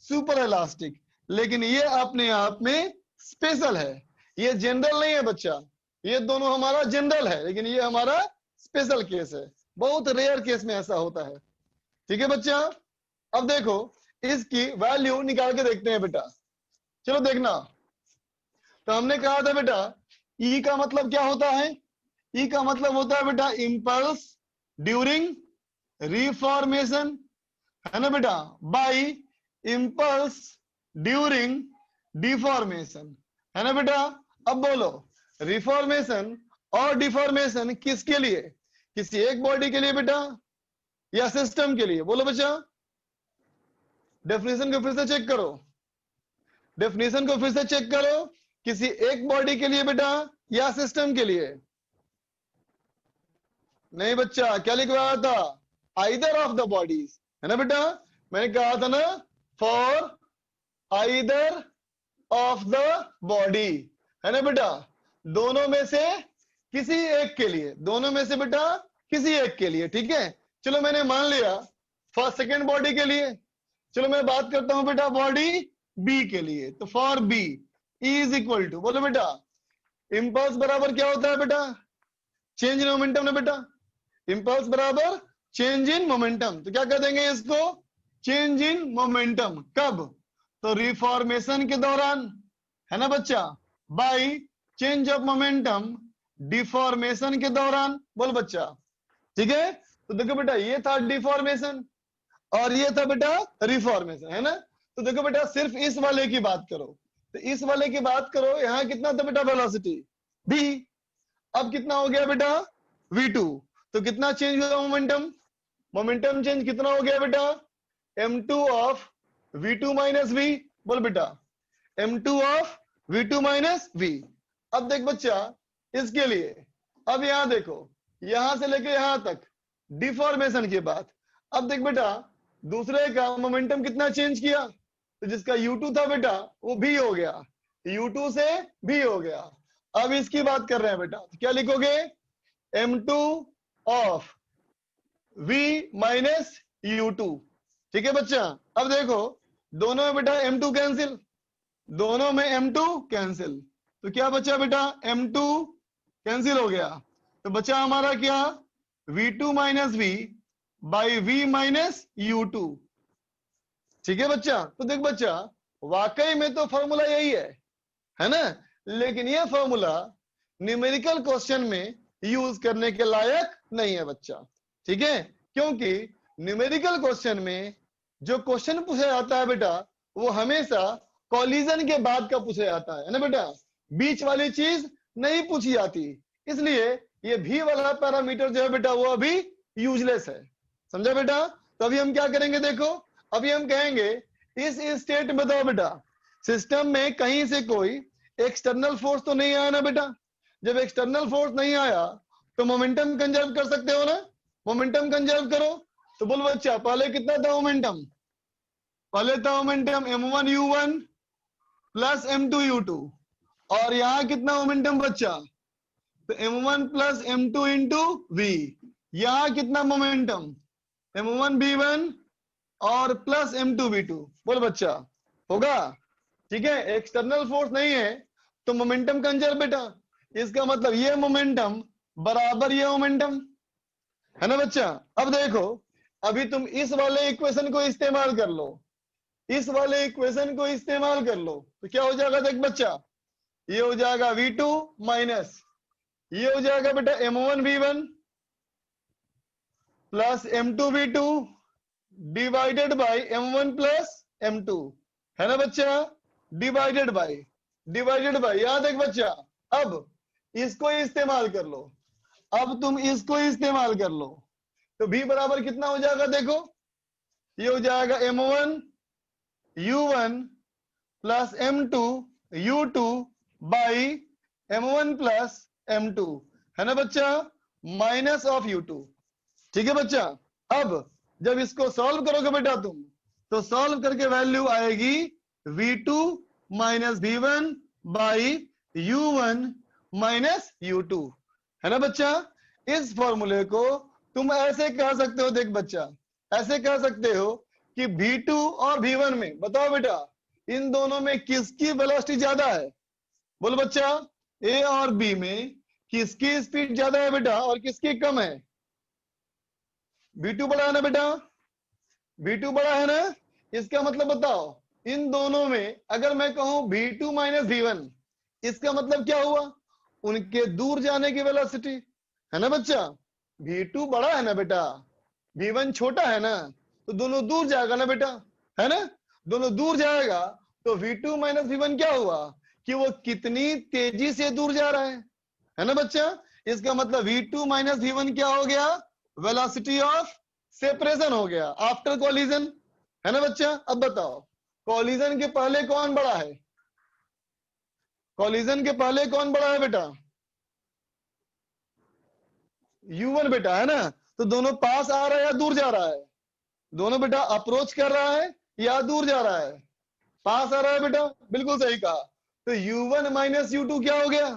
सुपर इलास्टिक। लेकिन ये अपने आप में स्पेशल है, ये जनरल नहीं है बच्चा। ये दोनों हमारा जनरल है, लेकिन ये हमारा स्पेशल केस है, बहुत रेयर केस में ऐसा होता है। ठीक है बच्चा। अब देखो इसकी वैल्यू निकाल के देखते हैं बेटा, चलो देखना। तो हमने कहा था बेटा E का मतलब क्या होता है, E का मतलब होता है बेटा इंपल्स ड्यूरिंग रिफॉर्मेशन, है ना बेटा, बाय इंपल्स ड्यूरिंग डिफॉर्मेशन, है ना बेटा। अब बोलो, रिफॉर्मेशन और डिफॉर्मेशन किसके लिए, किसी एक बॉडी के लिए बेटा या सिस्टम के लिए, बोलो बच्चा। डेफिनेशन को फिर से चेक करो, डेफिनेशन को फिर से चेक करो, किसी एक बॉडी के लिए बेटा या सिस्टम के लिए। नहीं बच्चा, क्या लिखवाया था, आइदर ऑफ द बॉडीज, है ना बेटा। मैंने कहा था ना for either of the body, है ना बेटा, दोनों में से किसी एक के लिए, दोनों में से बेटा किसी एक के लिए। ठीक है। चलो मैंने मान लिया फर्स्ट सेकेंड बॉडी के लिए, चलो मैं बात करता हूं बेटा बॉडी बी के लिए। तो for b E is equal to, बोलो बेटा, इंपल्स बराबर क्या होता है बेटा, चेंज इन मोमेंटम ना बेटा, इंपल्स बराबर चेंज इन मोमेंटम। तो क्या कर देंगे इसको, चेंज इन मोमेंटम। कब, तो रिफॉर्मेशन के दौरान, है ना बच्चा, by change of momentum deformation के दौरान। बोल बच्चा। ठीक है। तो देखो बेटा ये था डिफॉर्मेशन और ये था बेटा रिफॉर्मेशन, है ना। तो देखो बेटा सिर्फ इस वाले की बात करो, तो इस वाले की बात करो, यहाँ कितना था बेटा वेलोसिटी v, अब कितना हो गया बेटा v2, तो कितना चेंज हुआ मोमेंटम, मोमेंटम चेंज कितना हो गया बेटा m2 of v2 minus v। बोल बेटा m2 of v2 minus v। अब देख बच्चा इसके लिए, अब यहां देखो, यहां से लेके यहां तक डिफॉर्मेशन की बात। अब देख बेटा दूसरे का मोमेंटम कितना चेंज किया, तो जिसका u2 था बेटा वो v हो गया, u2 से v हो गया। अब इसकी बात कर रहे हैं बेटा, तो क्या लिखोगे m2 of v minus u2। ठीक है बच्चा। अब देखो दोनों में बेटा m2 कैंसिल, दोनों में m2 कैंसिल, तो क्या बचा बेटा m2 कैंसिल हो गया, तो बचा हमारा क्या v2 minus v by v minus u2। ठीक है बच्चा। तो देख बच्चा, वाकई में तो फॉर्मूला यही है ना, लेकिन ये फॉर्मूला न्यूमेरिकल क्वेश्चन में यूज करने के लायक नहीं है बच्चा। ठीक है, क्योंकि न्यूमेरिकल क्वेश्चन में जो क्वेश्चन पूछा जाता है बेटा, वो हमेशा कॉलिजन के बाद का पूछा जाता है ना बेटा, बीच वाली चीज नहीं पूछी जाती। इसलिए ये भी वाला पैरामीटर जो है बेटा, वो अभी यूजलेस है। समझा बेटा? तो अभी हम क्या करेंगे, देखो अभी हम कहेंगे इस स्टेट में बताओ बेटा, सिस्टम में कहीं से कोई एक्सटर्नल फोर्स तो नहीं आया ना बेटा। जब एक्सटर्नल फोर्स नहीं आया तो मोमेंटम कंजर्व कर सकते हो ना, मोमेंटम कंजर्व करो। तो बोल बच्चा, पहले कितना था मोमेंटम? पहले था मोमेंटम m1u1 प्लस m2u2, और यहाँ कितना मोमेंटम बच्चा? तो m1 plus m2 into v। यहाँ कितना मोमेंटम? m1v1 और प्लस m2v2। बोल बच्चा, होगा? ठीक है, एक्सटर्नल फोर्स नहीं है तो मोमेंटम कंजर्व बेटा। इसका मतलब ये मोमेंटम बराबर ये मोमेंटम, है ना बच्चा? अब देखो, अभी तुम इस वाले इक्वेशन को इस्तेमाल कर लो, इस वाले इक्वेशन को इस्तेमाल कर लो, तो क्या हो जाएगा? देख बच्चा, ये हो जाएगा v2 माइनस ये हो जाएगा बेटा m1v1 plus m2v2 divided by m1 plus m2, है ना बच्चा? डिवाइडेड बाय याद देख बच्चा। अब इसको इस्तेमाल कर लो, अब तुम इसको इस्तेमाल कर लो, तो v बराबर कितना हो जाएगा? देखो, ये हो जाएगा m1 u1 plus m2 u2 by m1 plus m2, है ना बच्चा? Minus of u2। ठीक है बच्चा? अब जब इसको सॉल्व करोगे बेटा तुम, तो सॉल्व करके वैल्यू आएगी v2 minus v1 by u1 minus u2, है ना बच्चा? इस फॉर्मूले को तुम ऐसे कह सकते हो, देख बच्चा, ऐसे कह सकते हो कि v2 और v1 में बताओ बेटा, इन दोनों में किसकी वेलोसिटी ज्यादा है? बोलो बच्चा, ए और बी में किसकी स्पीड ज्यादा है बेटा और किसकी कम है? v2 बड़ा है ना बेटा, v2 बड़ा है ना। इसका मतलब बताओ, इन दोनों में अगर मैं कहूं v2 माइनस v1, इसका मतलब क्या हुआ? उनके दूर जाने की वेलोसिटी, है ना बच्चा? v2 बड़ा है ना बेटा, v1 छोटा है ना, तो दोनों दूर जाएगा ना बेटा, है ना? दोनों दूर जाएगा तो v2 माइनस v1 क्या हुआ कि वो कितनी तेजी से दूर जा रहा है ना बच्चा? इसका मतलब v2 माइनस v1 क्या हो गया? वेलोसिटी ऑफ सेपरेशन हो गया आफ्टर कॉलिजन, है ना बच्चा? अब बताओ, कॉलिजन के पहले कौन बड़ा है? कॉलिजन के पहले कौन बड़ा है बेटा? u1 बेटा, है ना? तो दोनों पास आ रहा है या दूर जा रहा है? दोनों बेटा अप्रोच कर रहा है या दूर जा रहा है? पास आ रहा है बेटा, बिल्कुल सही कहा। तो u1 माइनस u2 क्या हो गया?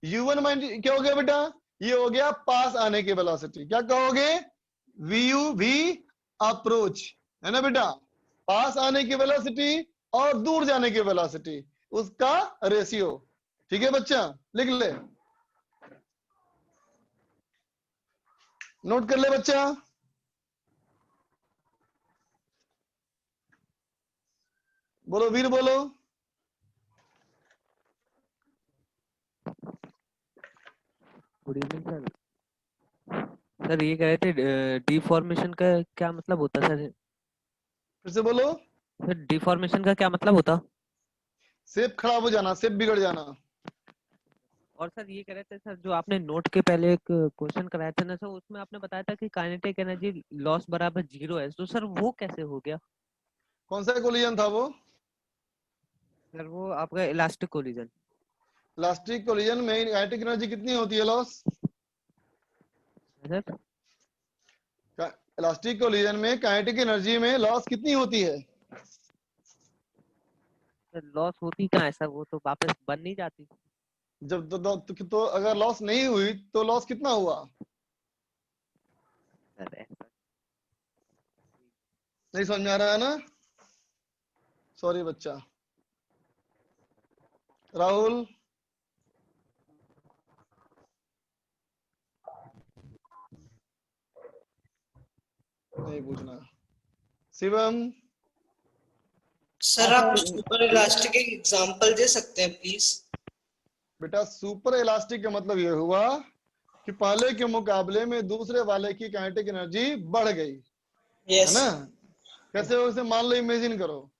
u1 माइनस क्या हो गया बेटा? ये हो गया पास आने की वेलोसिटी। क्या कहोगे? v अप्रोच, है ना बेटा? पास आने की वेलोसिटी और दूर जाने की वेलोसिटी, उसका रेशियो। ठीक है बच्चा, लिख ले, नोट कर ले बच्चा। बोलो वीर, बोलो। Good evening sir. सर ये कह रहे थे डिफॉर्मेशन का क्या मतलब होता सर? फिर से बोलो। सर डिफॉर्मेशन का क्या मतलब होता? शेप खराब हो जाना, शेप बिगड़ जाना। और सर ये कह रहे थे सर, जो आपने नोट के पहले एक क्वेश्चन कराया था ना सर, उसमें आपने बताया था कि काइनेटिक एनर्जी लॉस बराबर 0 है, तो सर वो कैसे हो गया? कौन सा कोलिजन था वो? सर वो आपका इलास्टिक कोलिजन। इलास्टिक कोलिजन में काइनेटिक एनर्जी कितनी होती है लॉस? सर इलास्टिक कोलिजन में काइनेटिक एनर्जी में लॉस कितनी होती है? लॉस होती कहाँ है सर, वो तो वापस बन नहीं जाती। जब तो अगर लॉस नहीं हुई तो लॉस कितना हुआ? सर नहीं समझ में आ रहा है ना? सॉरी बच्चा। राहुल, नहीं पूछना। शिवम, सर आप सुपर इलास्टिक एक एग्जांपल दे सकते हैं प्लीज? बेटा सुपर इलास्टिक का मतलब ये हुआ कि पहले के मुकाबले में दूसरे वाले की काइनेटिक एनर्जी बढ़ गई, है ना? कैसे हो? उसे मान लो, इमेजिन करो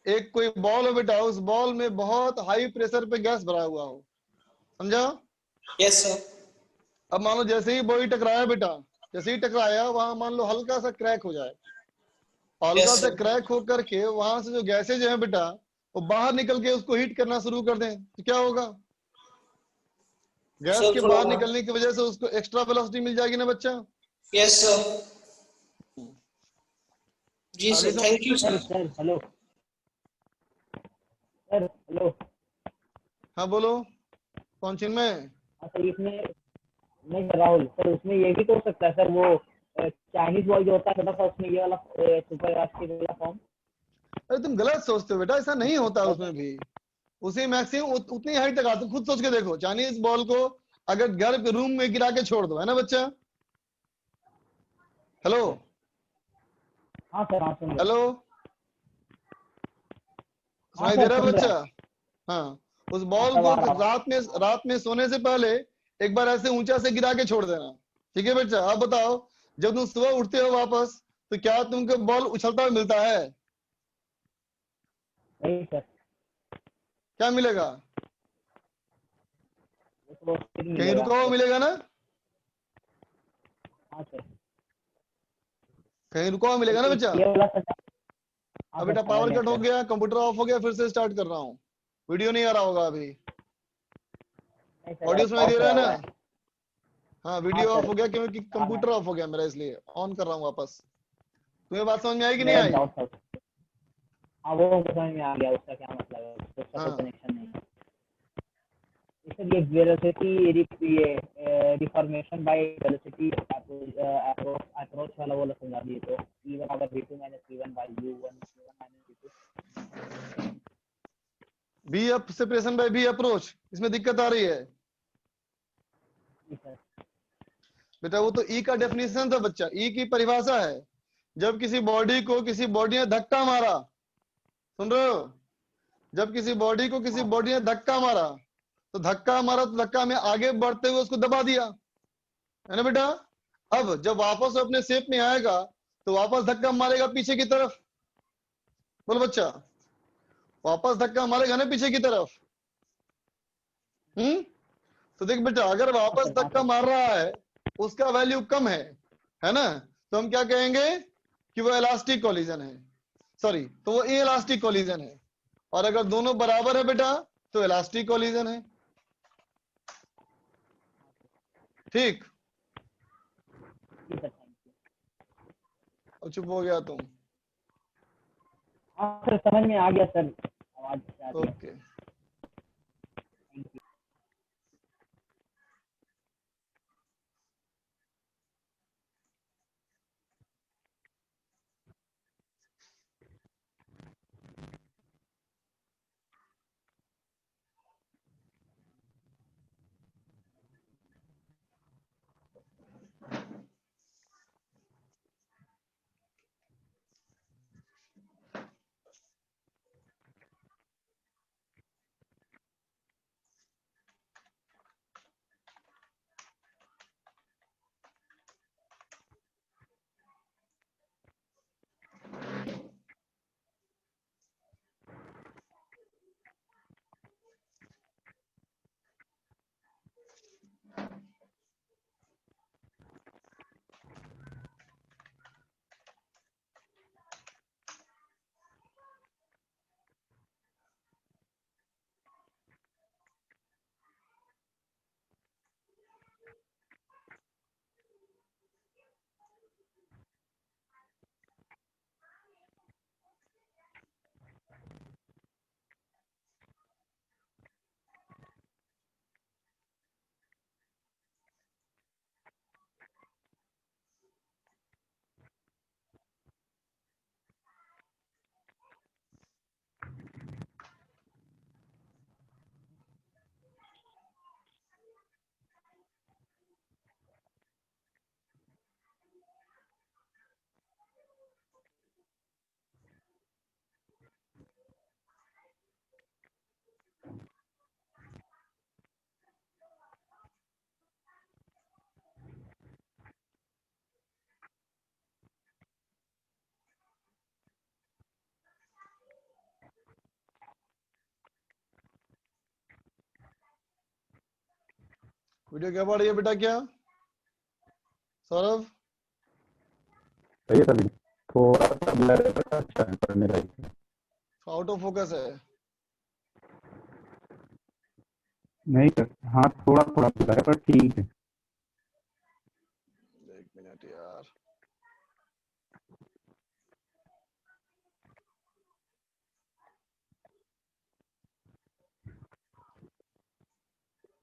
एक कोई बॉल हो बेटा, उस बॉल में बहुत हाई प्रेशर पे गैस भरा हुआ हो, समझा? Yes sir. अब मान लो जैसे ही बॉडी टकराया बेटा, जैसे ही टकराया वहां मान लो हल्का सा क्रैक हो जाए, हल्का सा क्रैक होकर के वहां से जो गैसेज है बेटा वो बाहर निकल के उसको हीट करना शुरू कर दें, तो क्या होगा? गैस के बाहर निकलने की वजह से उसको एक्स्ट्रा वेलोसिटी मिल जाएगी ना बच्चा? Yes sir. जी sir, thank you sir. Hello sir, hello. हाँ बोलो, कौन चिन्मय? हाँ सर, इसमें नहीं सर, राहुल सर, उसमें ये भी तो हो सकता है सर, वो चाइनीज बॉल जो होता है थोड़ा सा, उसमें ये वाला सुपर इलास्टिक वाला फॉर्म। अरे तुम गलत सोचते हो बेटा, ऐसा नहीं होता उसमें भी। उसी मैक्सिमम उतनी हाइट तक आते, खुद सोच के देखो, चाइनीज बॉल को अगर घर के रूम में गिरा के छोड़ दो, है ना बच्चा? हेलो, हाँ सर, हाँ सुन रहे। हेलो, हाँ सुनाई दे सर, रहा है सुन रहे बच्चा? हैं। हाँ, उस हाँ बॉल सब को आ रहा है। रात में सोने से पहले एक बार ऐसे ऊंचा से गिरा के छोड़ देना, ठीक है बच्चा? आप बताओ, जब तुम सुबह उठते हो वापस, तो क्या तुमको बॉल उछलता हुआ मिलता है? नहीं सर, क्या मिलेगा? उसको स्टिक कहीं मिलेगा। रुका हुआ मिलेगा ना? हाँ सर, कहीं रुका हुआ मिलेगा ना बच्चा? ये वाला सर। हाँ अब सर, बेटा समझ पावर गया कट हो सर। गया, कंप्यूटर ऑफ हो गया, फिर से स्टार्ट कर रहा हूँ। वीडियो नहीं आ रहा होगा अभी, नहीं सर, ऑडियो सुनाई दे ऑफ रहा हुआ है ना? हुआ है। हाँ, हाँ वीडियो ऑफ सर। हो गया क्योंकि हाँ हाँ, कंप्यूटर ऑफ हो गया मेरा, इसलिए ऑन कर रहा हूँ वापस। तुम्हें बात समझ में आई कि नहीं मेरा आई? डाउट था। हाँ, वो हमको समझ में आ गया, उसका क्या मतलब है, उसका कोई हाँ, कनेक्शन नहीं है। सर ये वेलोसिटी, ये रिफॉर्मेशन बाय वेलोसिटी अप्रोच वाला बोला समझा दिए तो E बराबर V2 minus V1 by U1 minus V2। B separation by b approach, इसमें दिक्कत आ रही है जी सर। बेटा? वो तो ई का डेफिनेशन था बच्चा, ई की परिभाषा है। जब किसी बॉडी को किसी बॉडी ने धक्का मारा, सुन रहे हो? जब किसी बॉडी को किसी हाँ बॉडी ने धक्का मारा, तो धक्का मारा तो धक्का में आगे बढ़ते हुए उसको दबा दिया, है ना बेटा? अब जब वापस वो अपने शेप में आएगा तो वापस धक्का मारेगा पीछे की तरफ, बोलो बच्चा, वापस धक्का मारेगा ना पीछे की तरफ। तो देख बेटा, अगर हाँ वापस सर, हाँ धक्का सर। मार रहा है, उसका वैल्यू कम है ना? तो हम क्या कहेंगे कि वो इलास्टिक कोलिजन है, सॉरी, तो वो इलास्टिक कोलिजन है। और अगर दोनों बराबर है बेटा तो इलास्टिक कोलिजन है, ठीक? जी सर, थैंक यू। अब चुप हो गया तुम? हाँ सर, समझ में आ गया सर, आवाज आ रही है। ओके। Thank you. वीडियो क्या पढ़ रही है बेटा? क्या सौरभ? सही है सर जी। थोड़ा सा ब्लर है पर अच्छा है, पढ़ने लायक है। आउट ऑफ फोकस है। नहीं सर, हाँ थोड़ा थोड़ा ब्लर है पर ठीक है। एक मिनट यार,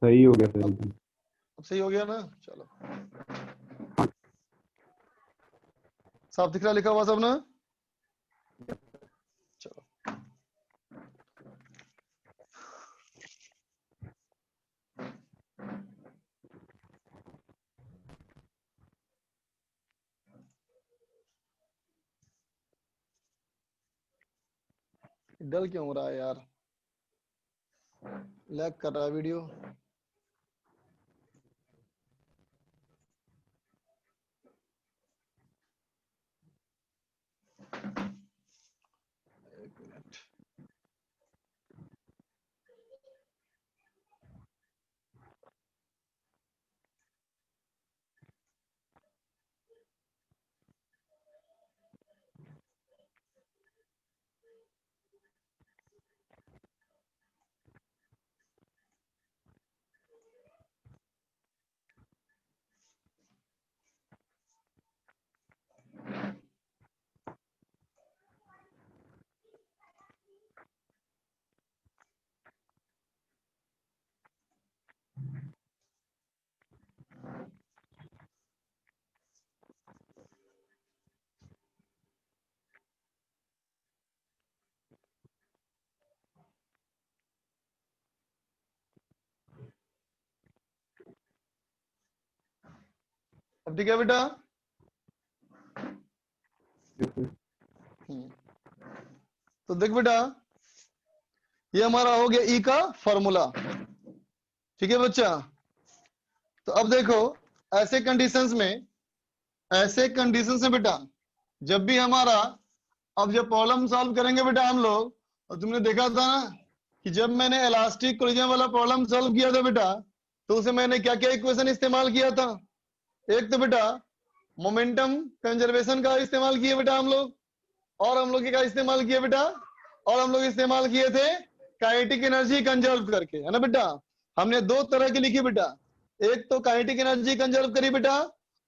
सही हो गया सर एकदम। अब सही हो गया ना? चलो, साफ दिख रहा लिखा हुआ सब ना? चलो, डल क्यों हो रहा है यार? लैग कर रहा है वीडियो। एक मिनट, अब ठीक है बेटा? तो देख बेटा, ये हमारा हो गया ई का फॉर्मूला। ठीक है बच्चा? तो अब देखो, ऐसे कंडीशंस में बेटा, जब भी हमारा, अब जब प्रॉब्लम सॉल्व करेंगे बेटा हम लोग, और तुमने देखा था ना कि जब मैंने इलास्टिक कोलिजन वाला प्रॉब्लम सॉल्व किया था बेटा, तो उसे मैंने क्या क्या इक्वेशन इस्तेमाल किया था? एक तो बेटा मोमेंटम कंजर्वेशन का इस्तेमाल किए बेटा हम लोग, और हम लोग क्या इस्तेमाल किए बेटा? और हम लोग इस्तेमाल किए थे काइनेटिक एनर्जी कंजर्व करके, है ना बेटा? हमने दो तरह की लिखी बेटा, एक तो काइनेटिक एनर्जी कंजर्व करी बेटा,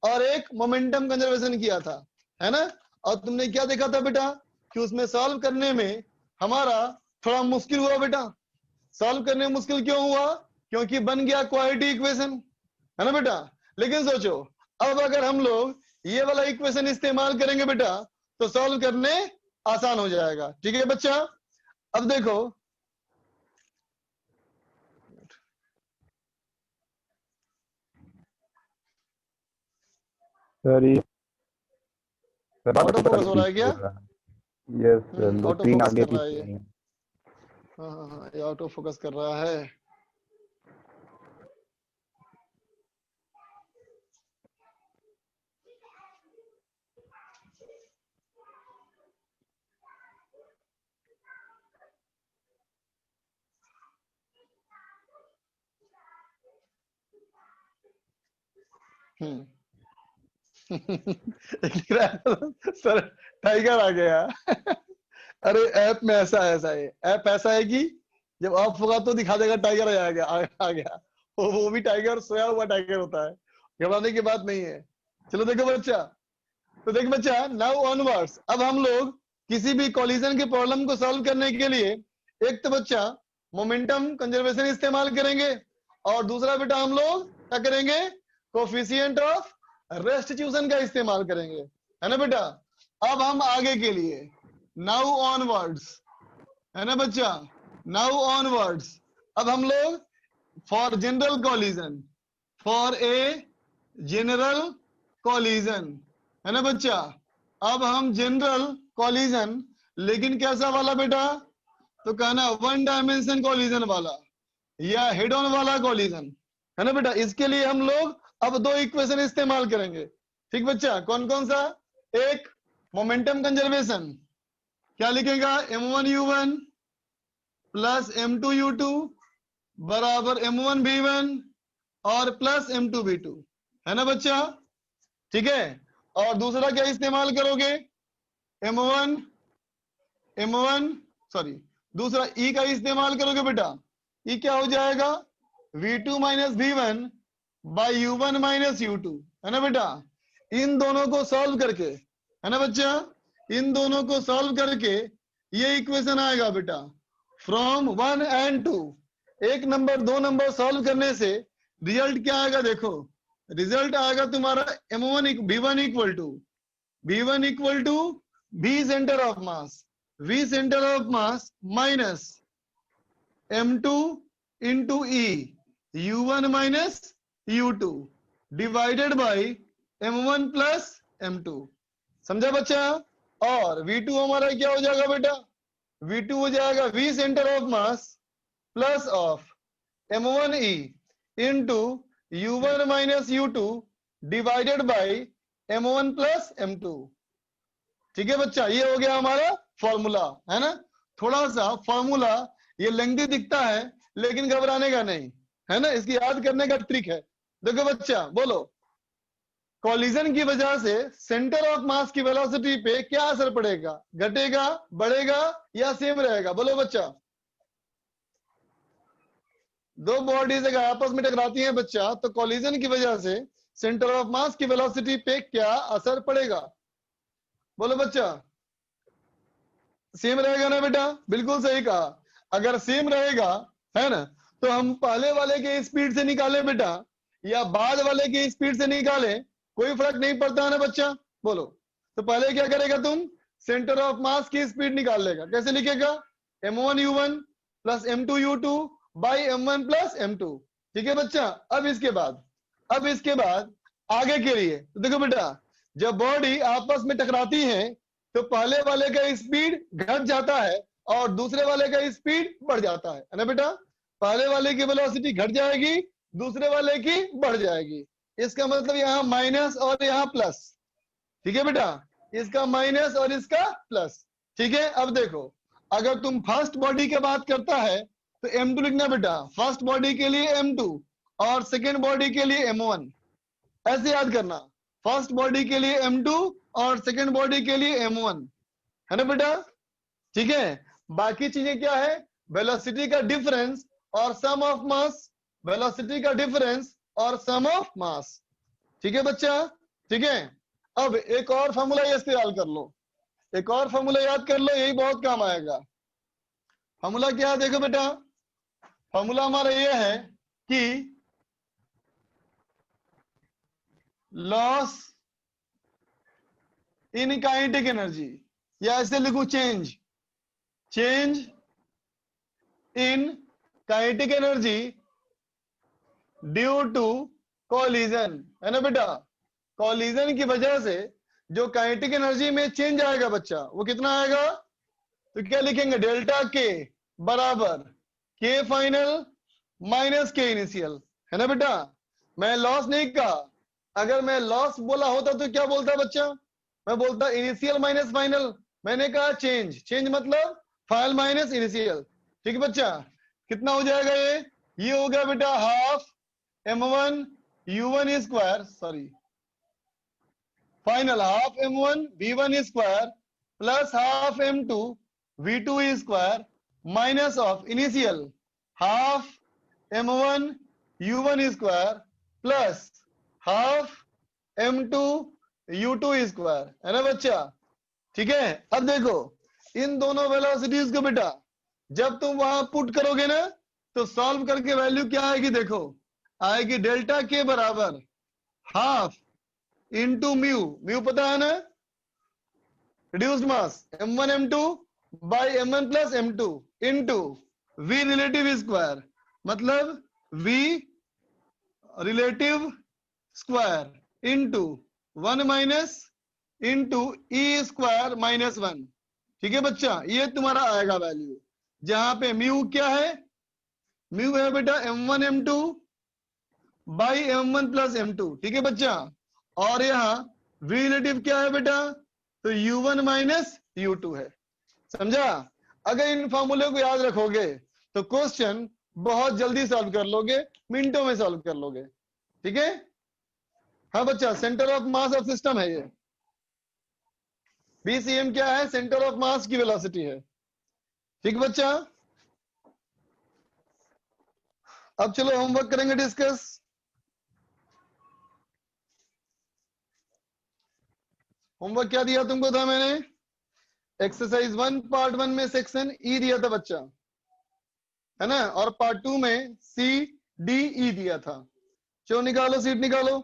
और एक मोमेंटम कंजर्वेशन किया था, है ना? और तुमने क्या देखा था बेटा कि उसमें सॉल्व करने में हमारा थोड़ा मुश्किल हुआ बेटा। सॉल्व करने में मुश्किल क्यों हुआ? क्योंकि बन गया क्वाड्रेटिक इक्वेशन, है ना बेटा? लेकिन सोचो, अब अगर हम लोग ये वाला इक्वेशन इस्तेमाल करेंगे बेटा, तो सॉल्व करने आसान हो जाएगा। ठीक है बच्चा? अब देखो, सर ये सर ऑटो फोकस हो रहा है क्या? यस सर, दो ऑटो तीन फोकस आगे कर रहा है पीछे ये। हैं। हाँ हाँ हाँ, ये ऑटो फोकस कर रहा है। लिख रहा है सर, टाइगर आ गया। अरे ऐप में ऐसा है, ऐप ऐसा है कि जब ऑफ होगा तो दिखा देगा टाइगर आ गया। वो भी टाइगर, सोया हुआ टाइगर होता है, घबराने की बात नहीं है। चलो देखो बच्चा, तो देख बच्चा, नाउ ऑनवर्ड्स, अब हम लोग किसी भी कोलिजन के प्रॉब्लम को सॉल्व करने के लिए एक तो बच्चा मोमेंटम कंजर्वेशन इस्तेमाल करेंगे, और दूसरा बेटा हम लोग क्या करेंगे? कोफिशिएंट ऑफ रेस्टिट्यूशन का इस्तेमाल करेंगे, है ना बेटा? अब हम आगे के लिए नाउ ऑनवर्ड्स, है ना बच्चा? नाउ ऑनवर्ड्स, अब हम लोग for general collision, for a general collision, है ना बच्चा? अब हम जनरल कोलिजन, लेकिन कैसा वाला बेटा? तो कहना वन डायमेंशन कोलिजन वाला या हेड ऑन वाला कोलिजन, है ना बेटा? इसके लिए हम लोग अब दो इक्वेशन इस्तेमाल करेंगे। ठीक बच्चा? कौन कौन सा? एक मोमेंटम कंजर्वेशन, क्या लिखेगा? m1u1 प्लस m2u2 बराबर m1v1 और प्लस M2V2, है ना बच्चा? ठीक है। और दूसरा क्या इस्तेमाल करोगे? दूसरा E का इस्तेमाल करोगे बेटा। E क्या हो जाएगा? V2 minus V1 by U1 minus U2, है ना बेटा? इन दोनों को सॉल्व करके, है ना बच्चा, इन दोनों को सॉल्व करके ये इक्वेशन आएगा बेटा फ्रॉम 1 and 2। एक नंबर दो नंबर सॉल्व करने से रिजल्ट क्या आएगा? देखो रिजल्ट आएगा तुम्हारा V1 equal to V centre of mass, V centre of mass minus M2 into E U1 minus U2 divided by M1 plus M2। समझा बच्चा? और V2 हमारा क्या हो जाएगा बेटा? V2 हो जाएगा V centre of mass plus of M1E into U1 minus U2 divided by M1 plus M2। ठीक है बच्चा, ये हो गया हमारा फॉर्मूला, है ना? थोड़ा सा फॉर्मूला ये लेंथी दिखता है लेकिन घबराने का नहीं, है ना? इसकी याद करने का ट्रिक है। देखो बच्चा, बोलो कॉलिजन की वजह से सेंटर ऑफ मास की वेलोसिटी पे क्या असर पड़ेगा? घटेगा, बढ़ेगा या सेम रहेगा? बोलो बच्चा। दो बॉडीज अगर आपस में टकराती हैं बच्चा, तो कॉलिजन की वजह से सेंटर ऑफ मास की वेलोसिटी पे क्या असर पड़ेगा? बोलो बच्चा। सेम रहेगा ना बेटा? बिल्कुल सही कहा। अगर सेम रहेगा, है ना, तो हम पहले वाले के स्पीड से निकाले बेटा या बाद वाले के स्पीड से निकाले, कोई फर्क नहीं पड़ता है ना बच्चा? बोलो। तो पहले क्या करेगा तुम? सेंटर ऑफ मास की स्पीड निकाल लेगा। कैसे लिखेगा? M1 U1 plus M2 U2 by M1 plus M2। ठीक है बच्चा? अब इसके बाद आगे के लिए तो देखो बेटा, जब बॉडी आपस में टकराती है तो पहले वाले का स्पीड घट जाता है और दूसरे वाले का स्पीड बढ़ जाता है ना बेटा? पहले वाले की वेलोसिटी घट जाएगी, दूसरे वाले की बढ़ जाएगी। इसका मतलब यहाँ माइनस और यहाँ प्लस। ठीक है बेटा? इसका माइनस और इसका प्लस। ठीक है? अब देखो, अगर तुम फर्स्ट बॉडी की बात करता है तो M2 लिखना बेटा, फर्स्ट बॉडी के लिए M2 और सेकेंड बॉडी के लिए M1। ऐसे याद करना, फर्स्ट बॉडी के लिए M2 और सेकेंड बॉडी के लिए M1, है ना बेटा? ठीक है? बाकी चीजें क्या है? वेलोसिटी का डिफरेंस और सम ऑफ मास, वेलोसिटी का डिफरेंस और सम ऑफ मास। ठीक है बच्चा? ठीक है? अब एक और फॉर्मूला इस्तेमाल कर लो, एक और फॉर्मूला याद कर लो, यही बहुत काम आएगा। फॉर्मूला क्या है? देखो बेटा, फॉर्मूला हमारा ये है कि लॉस इन काइनेटिक एनर्जी, या ऐसे लिखो change in kinetic energy due to collision, है ना बेटा? कॉलिजन की वजह से जो काइनेटिक एनर्जी में चेंज आएगा बच्चा, वो कितना आएगा? तो क्या लिखेंगे? डेल्टा के बराबर के फाइनल माइनस के इनिशियल, है ना बेटा? मैं लॉस नहीं कहा, अगर मैं लॉस बोला होता तो क्या बोलता बच्चा? मैं बोलता इनिशियल माइनस फाइनल। मैंने कहा चेंज मतलब फाइनल माइनस इनिशियल। ठीक है बच्चा? कितना हो जाएगा ये हो गया बेटा half M1 U1 square, sorry final half M1 V1 square plus half M2 V2 square minus of initial half M1 U1 square plus half M2 U2 square, है ना बच्चा? ठीक है? अब देखो इन दोनों वेलोसिटीज को बेटा जब तुम वहां पुट करोगे ना, तो सॉल्व करके वैल्यू क्या आएगी? देखो आएगी डेल्टा के बराबर हाफ इंटू म्यू पता है ना, reduced mass M1 M2 by M1 plus M2 into V relative square, मतलब V relative square into 1 minus into E square minus 1। ठीक है बच्चा? ये तुम्हारा आएगा वैल्यू, जहां पे म्यू क्या है? म्यू है बेटा M1 M2 by M1 plus M2। ठीक है बच्चा? और यहाँ V रिलेटिव क्या है बेटा? तो U1 माइनस U2 है। समझा? अगर इन फॉर्मूले को याद रखोगे तो क्वेश्चन बहुत जल्दी सॉल्व कर लोगे, मिनटों में सॉल्व कर लोगे। ठीक है। हाँ बच्चा, centre of mass of system है ये। BCM क्या है? सेंटर ऑफ मास की वेलोसिटी है। ठीक बच्चा। अब चलो होमवर्क करेंगे डिस्कस। होमवर्क क्या दिया तुमको था मैंने? एक्सरसाइज 1 पार्ट 1 में सेक्शन ई दिया था बच्चा, है ना, और पार्ट 2 में CDE दिया था। चलो निकालो, सीट निकालो।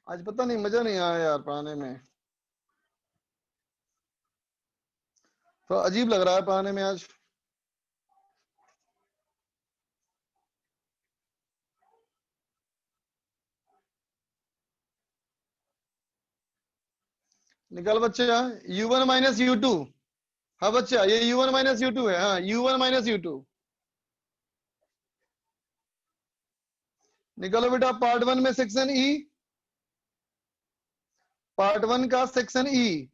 आज पता नहीं मजा नहीं आया यार पढ़ाने में, तो अजीब लग रहा है पढ़ाने में आज। निकाल बच्चा, U1 माइनस U2। हाँ बच्चा, ये U1 माइनस U2 है। हाँ, U1 माइनस U2 निकालो बेटा। पार्ट 1 में सेक्शन ई, पार्ट 1 का सेक्शन ई,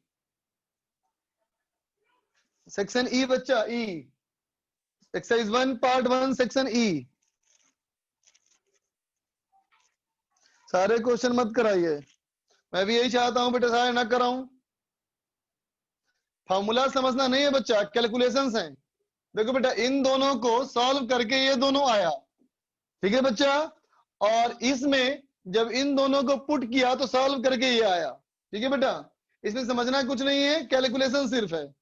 सेक्शन ई बच्चा, ई एक्सरसाइज 1 पार्ट 1 सेक्शन ई। सारे क्वेश्चन मत कराइए, मैं भी यही चाहता हूं बेटा, सारे ना कराऊं। फॉर्मूला समझना नहीं है बच्चा, कैलकुलेशंस हैं। देखो बेटा, इन दोनों को सॉल्व करके ये दोनों आया, ठीक है बच्चा, और इसमें जब इन दोनों को पुट किया तो सॉल्व करके ये आया, ठीक है बेटा। इसमें समझना कुछ नहीं है, कैलकुलेशन सिर्फ है।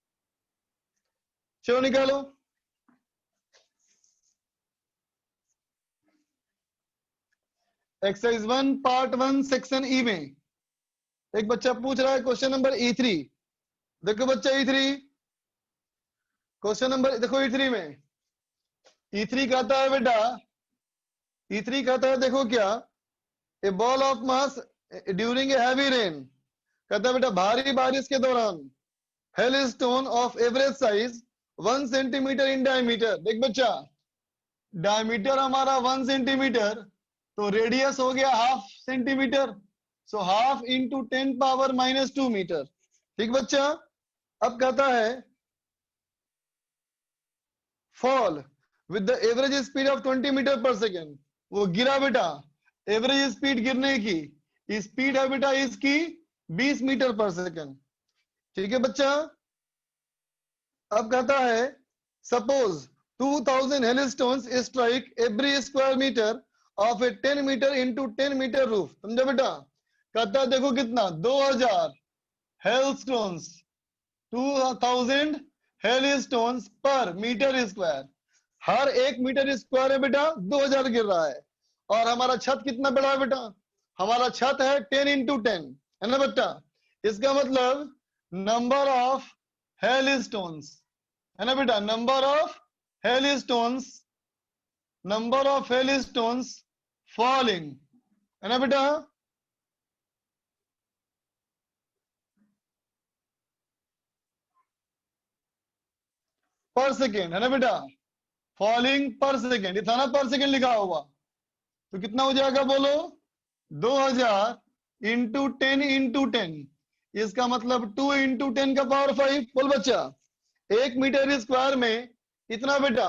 चलो निकालो। एक्सरसाइज 1 पार्ट 1 सेक्शन ई में एक बच्चा पूछ रहा है क्वेश्चन नंबर E3। देखो बच्चा E3 क्वेश्चन नंबर, देखो E3 में, E3 कहता है बेटा, E3 कहता है देखो क्या, a ball of mass during a heavy rain, कहता है बेटा भारी बारिश के दौरान hailstone of average size 1 centimetre in diameter. देख बच्चा, डायमीटर हमारा 1 सेंटीमीटर, तो रेडियस हो गया half centimetre, so half into 10 power -2 metre. ठीक बच्चा। अब कहता है fall with the average speed of 20 metre पर सेकेंड। वो गिरा बेटा, एवरेज स्पीड गिरने की स्पीड है बेटा इसकी 20 मीटर पर सेकेंड। ठीक है बच्चा। अब कहता है suppose 2000 hailstones strike every square metre of a 10 metre into 10 metre roof. समझा बेटा। कहता है देखो कितना, 2000 हेलस्टोन्स, 2000 हेलस्टोन्स पर मीटर स्क्वायर, हर 1 मीटर स्क्वायर है बेटा 2000 गिर रहा है। और हमारा छत कितना बड़ा है बेटा, हमारा छत है 10 इंटू 10, है ना बेटा। इसका मतलब नंबर ऑफ हेलस्टोन्स, है ना बेटा, number of hailstones, number of hailstones falling, है ना बेटा। पर सेकेंड, है ना बेटा, फॉलिंग पर सेकेंड, ये था ना पर सेकेंड लिखा हुआ, तो कितना हो जाएगा बोलो, 2000 इंटू 10 इंटू 10, इसका मतलब 2 इंटू 10 का पावर 5। बोल बच्चा, 1 मीटर स्क्वायर में इतना बेटा,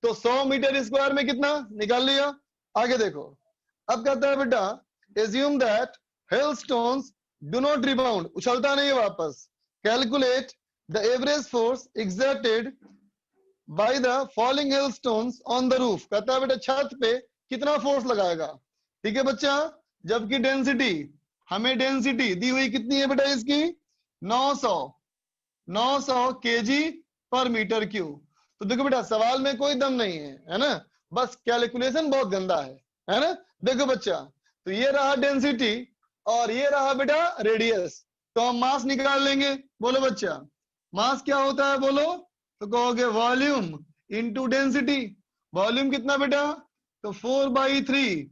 तो 100 मीटर स्क्वायर में कितना निकाल लिया। आगे देखो, अब कहता है बेटा assume that hailstones do not rebound, उछलता नहीं वापस। Calculate the average force exerted by the falling hailstones on the roof. कहता है बेटा छत पे कितना फोर्स लगाएगा। ठीक है बच्चा। जबकि डेंसिटी, हमें डेंसिटी दी हुई कितनी है बेटा इसकी, 900 kg पर मीटर क्यूब। तो देखो बेटा सवाल में कोई दम नहीं है ना, बस कैलकुलेशन बहुत गंदा है ना। देखो बच्चा, तो ये रहा डेंसिटी और ये रहा बेटा रेडियस, तो हम मास निकाल लेंगे। बोलो बच्चा, मास क्या होता है बोलो, तो कहोगे वॉल्यूम इंटू डेंसिटी। वॉल्यूम कितना बेटा, तो 4/3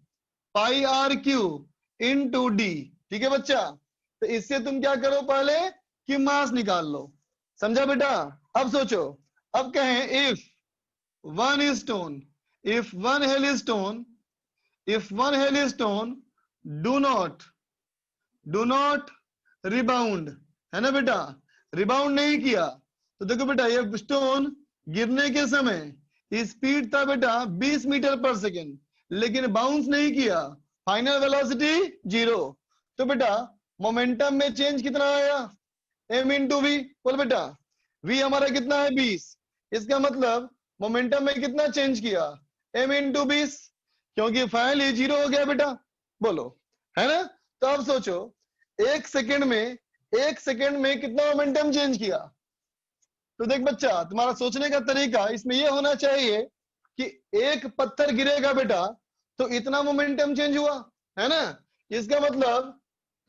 पाई r क्यूब इंटू डी। ठीक है बच्चा। तो इससे तुम क्या करो पहले कि मास निकाल लो, समझा बेटा। अब सोचो, अब कहें if one stone, if one hailstone, if one hailstone do not rebound, है ना बेटा, रिबाउंड नहीं किया, तो देखो बेटा ये स्टोन गिरने के समय स्पीड था बेटा 20 मीटर पर सेकेंड, लेकिन बाउंस नहीं किया, फाइनल वेलोसिटी 0। तो बेटा मोमेंटम में चेंज कितना आया, m इंटू वी। बोल बेटा v हमारा कितना है 20, इसका मतलब मोमेंटम में कितना चेंज किया, m इंटू 20, क्योंकि फाइनली 0 हो गया बेटा, बोलो, है ना। तो अब सोचो एक सेकेंड में कितना मोमेंटम चेंज किया। तो देख बच्चा, तुम्हारा सोचने का तरीका इसमें यह होना चाहिए कि एक पत्थर गिरेगा बेटा तो इतना मोमेंटम चेंज हुआ, है ना। इसका मतलब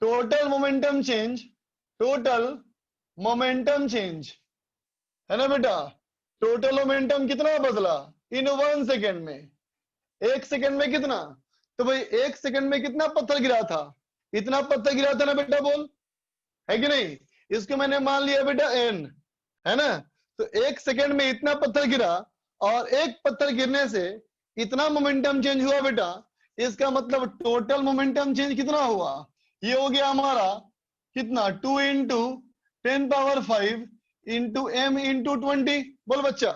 टोटल मोमेंटम चेंज, है ना बेटा, टोटल मोमेंटम कितना बदला इन 1 सेकेंड में, 1 सेकेंड में कितना, तो भाई 1 सेकेंड में कितना पत्थर गिरा था, इतना पत्थर गिरा था ना बेटा, बोल, है कि नहीं। इसको मैंने मान लिया बेटा n, है ना। तो 1 सेकेंड में इतना पत्थर गिरा और एक पत्थर गिरने से इतना मोमेंटम चेंज हुआ बेटा, इसका मतलब टोटल मोमेंटम चेंज कितना हुआ, ये हो गया हमारा कितना 2 into 10 power 5 into m into 20। बोल बच्चा,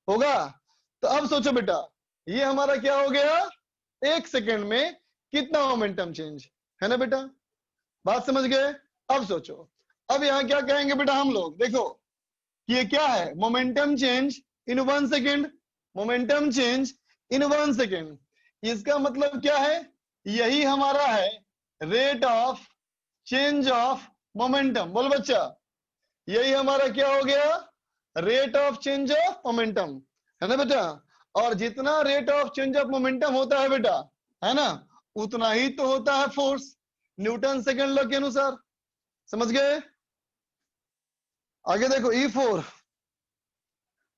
होगा। तो अब सोचो बेटा ये हमारा क्या हो गया, 1 सेकेंड में कितना मोमेंटम चेंज, है ना बेटा, बात समझ गए। अब सोचो, अब यहाँ क्या कहेंगे बेटा हम लोग, देखो कि ये क्या है, momentum change in 1 second, momentum change in 1 second, इसका मतलब क्या है, यही हमारा है rate of change of momentum. बोल बच्चा, यही हमारा क्या हो गया, rate of change of momentum, है ना बेटा। और जितना rate of change of momentum होता है बेटा, है ना, उतना ही तो होता है फोर्स, न्यूटन सेकेंड लॉ के अनुसार, समझ गए। आगे देखो E4,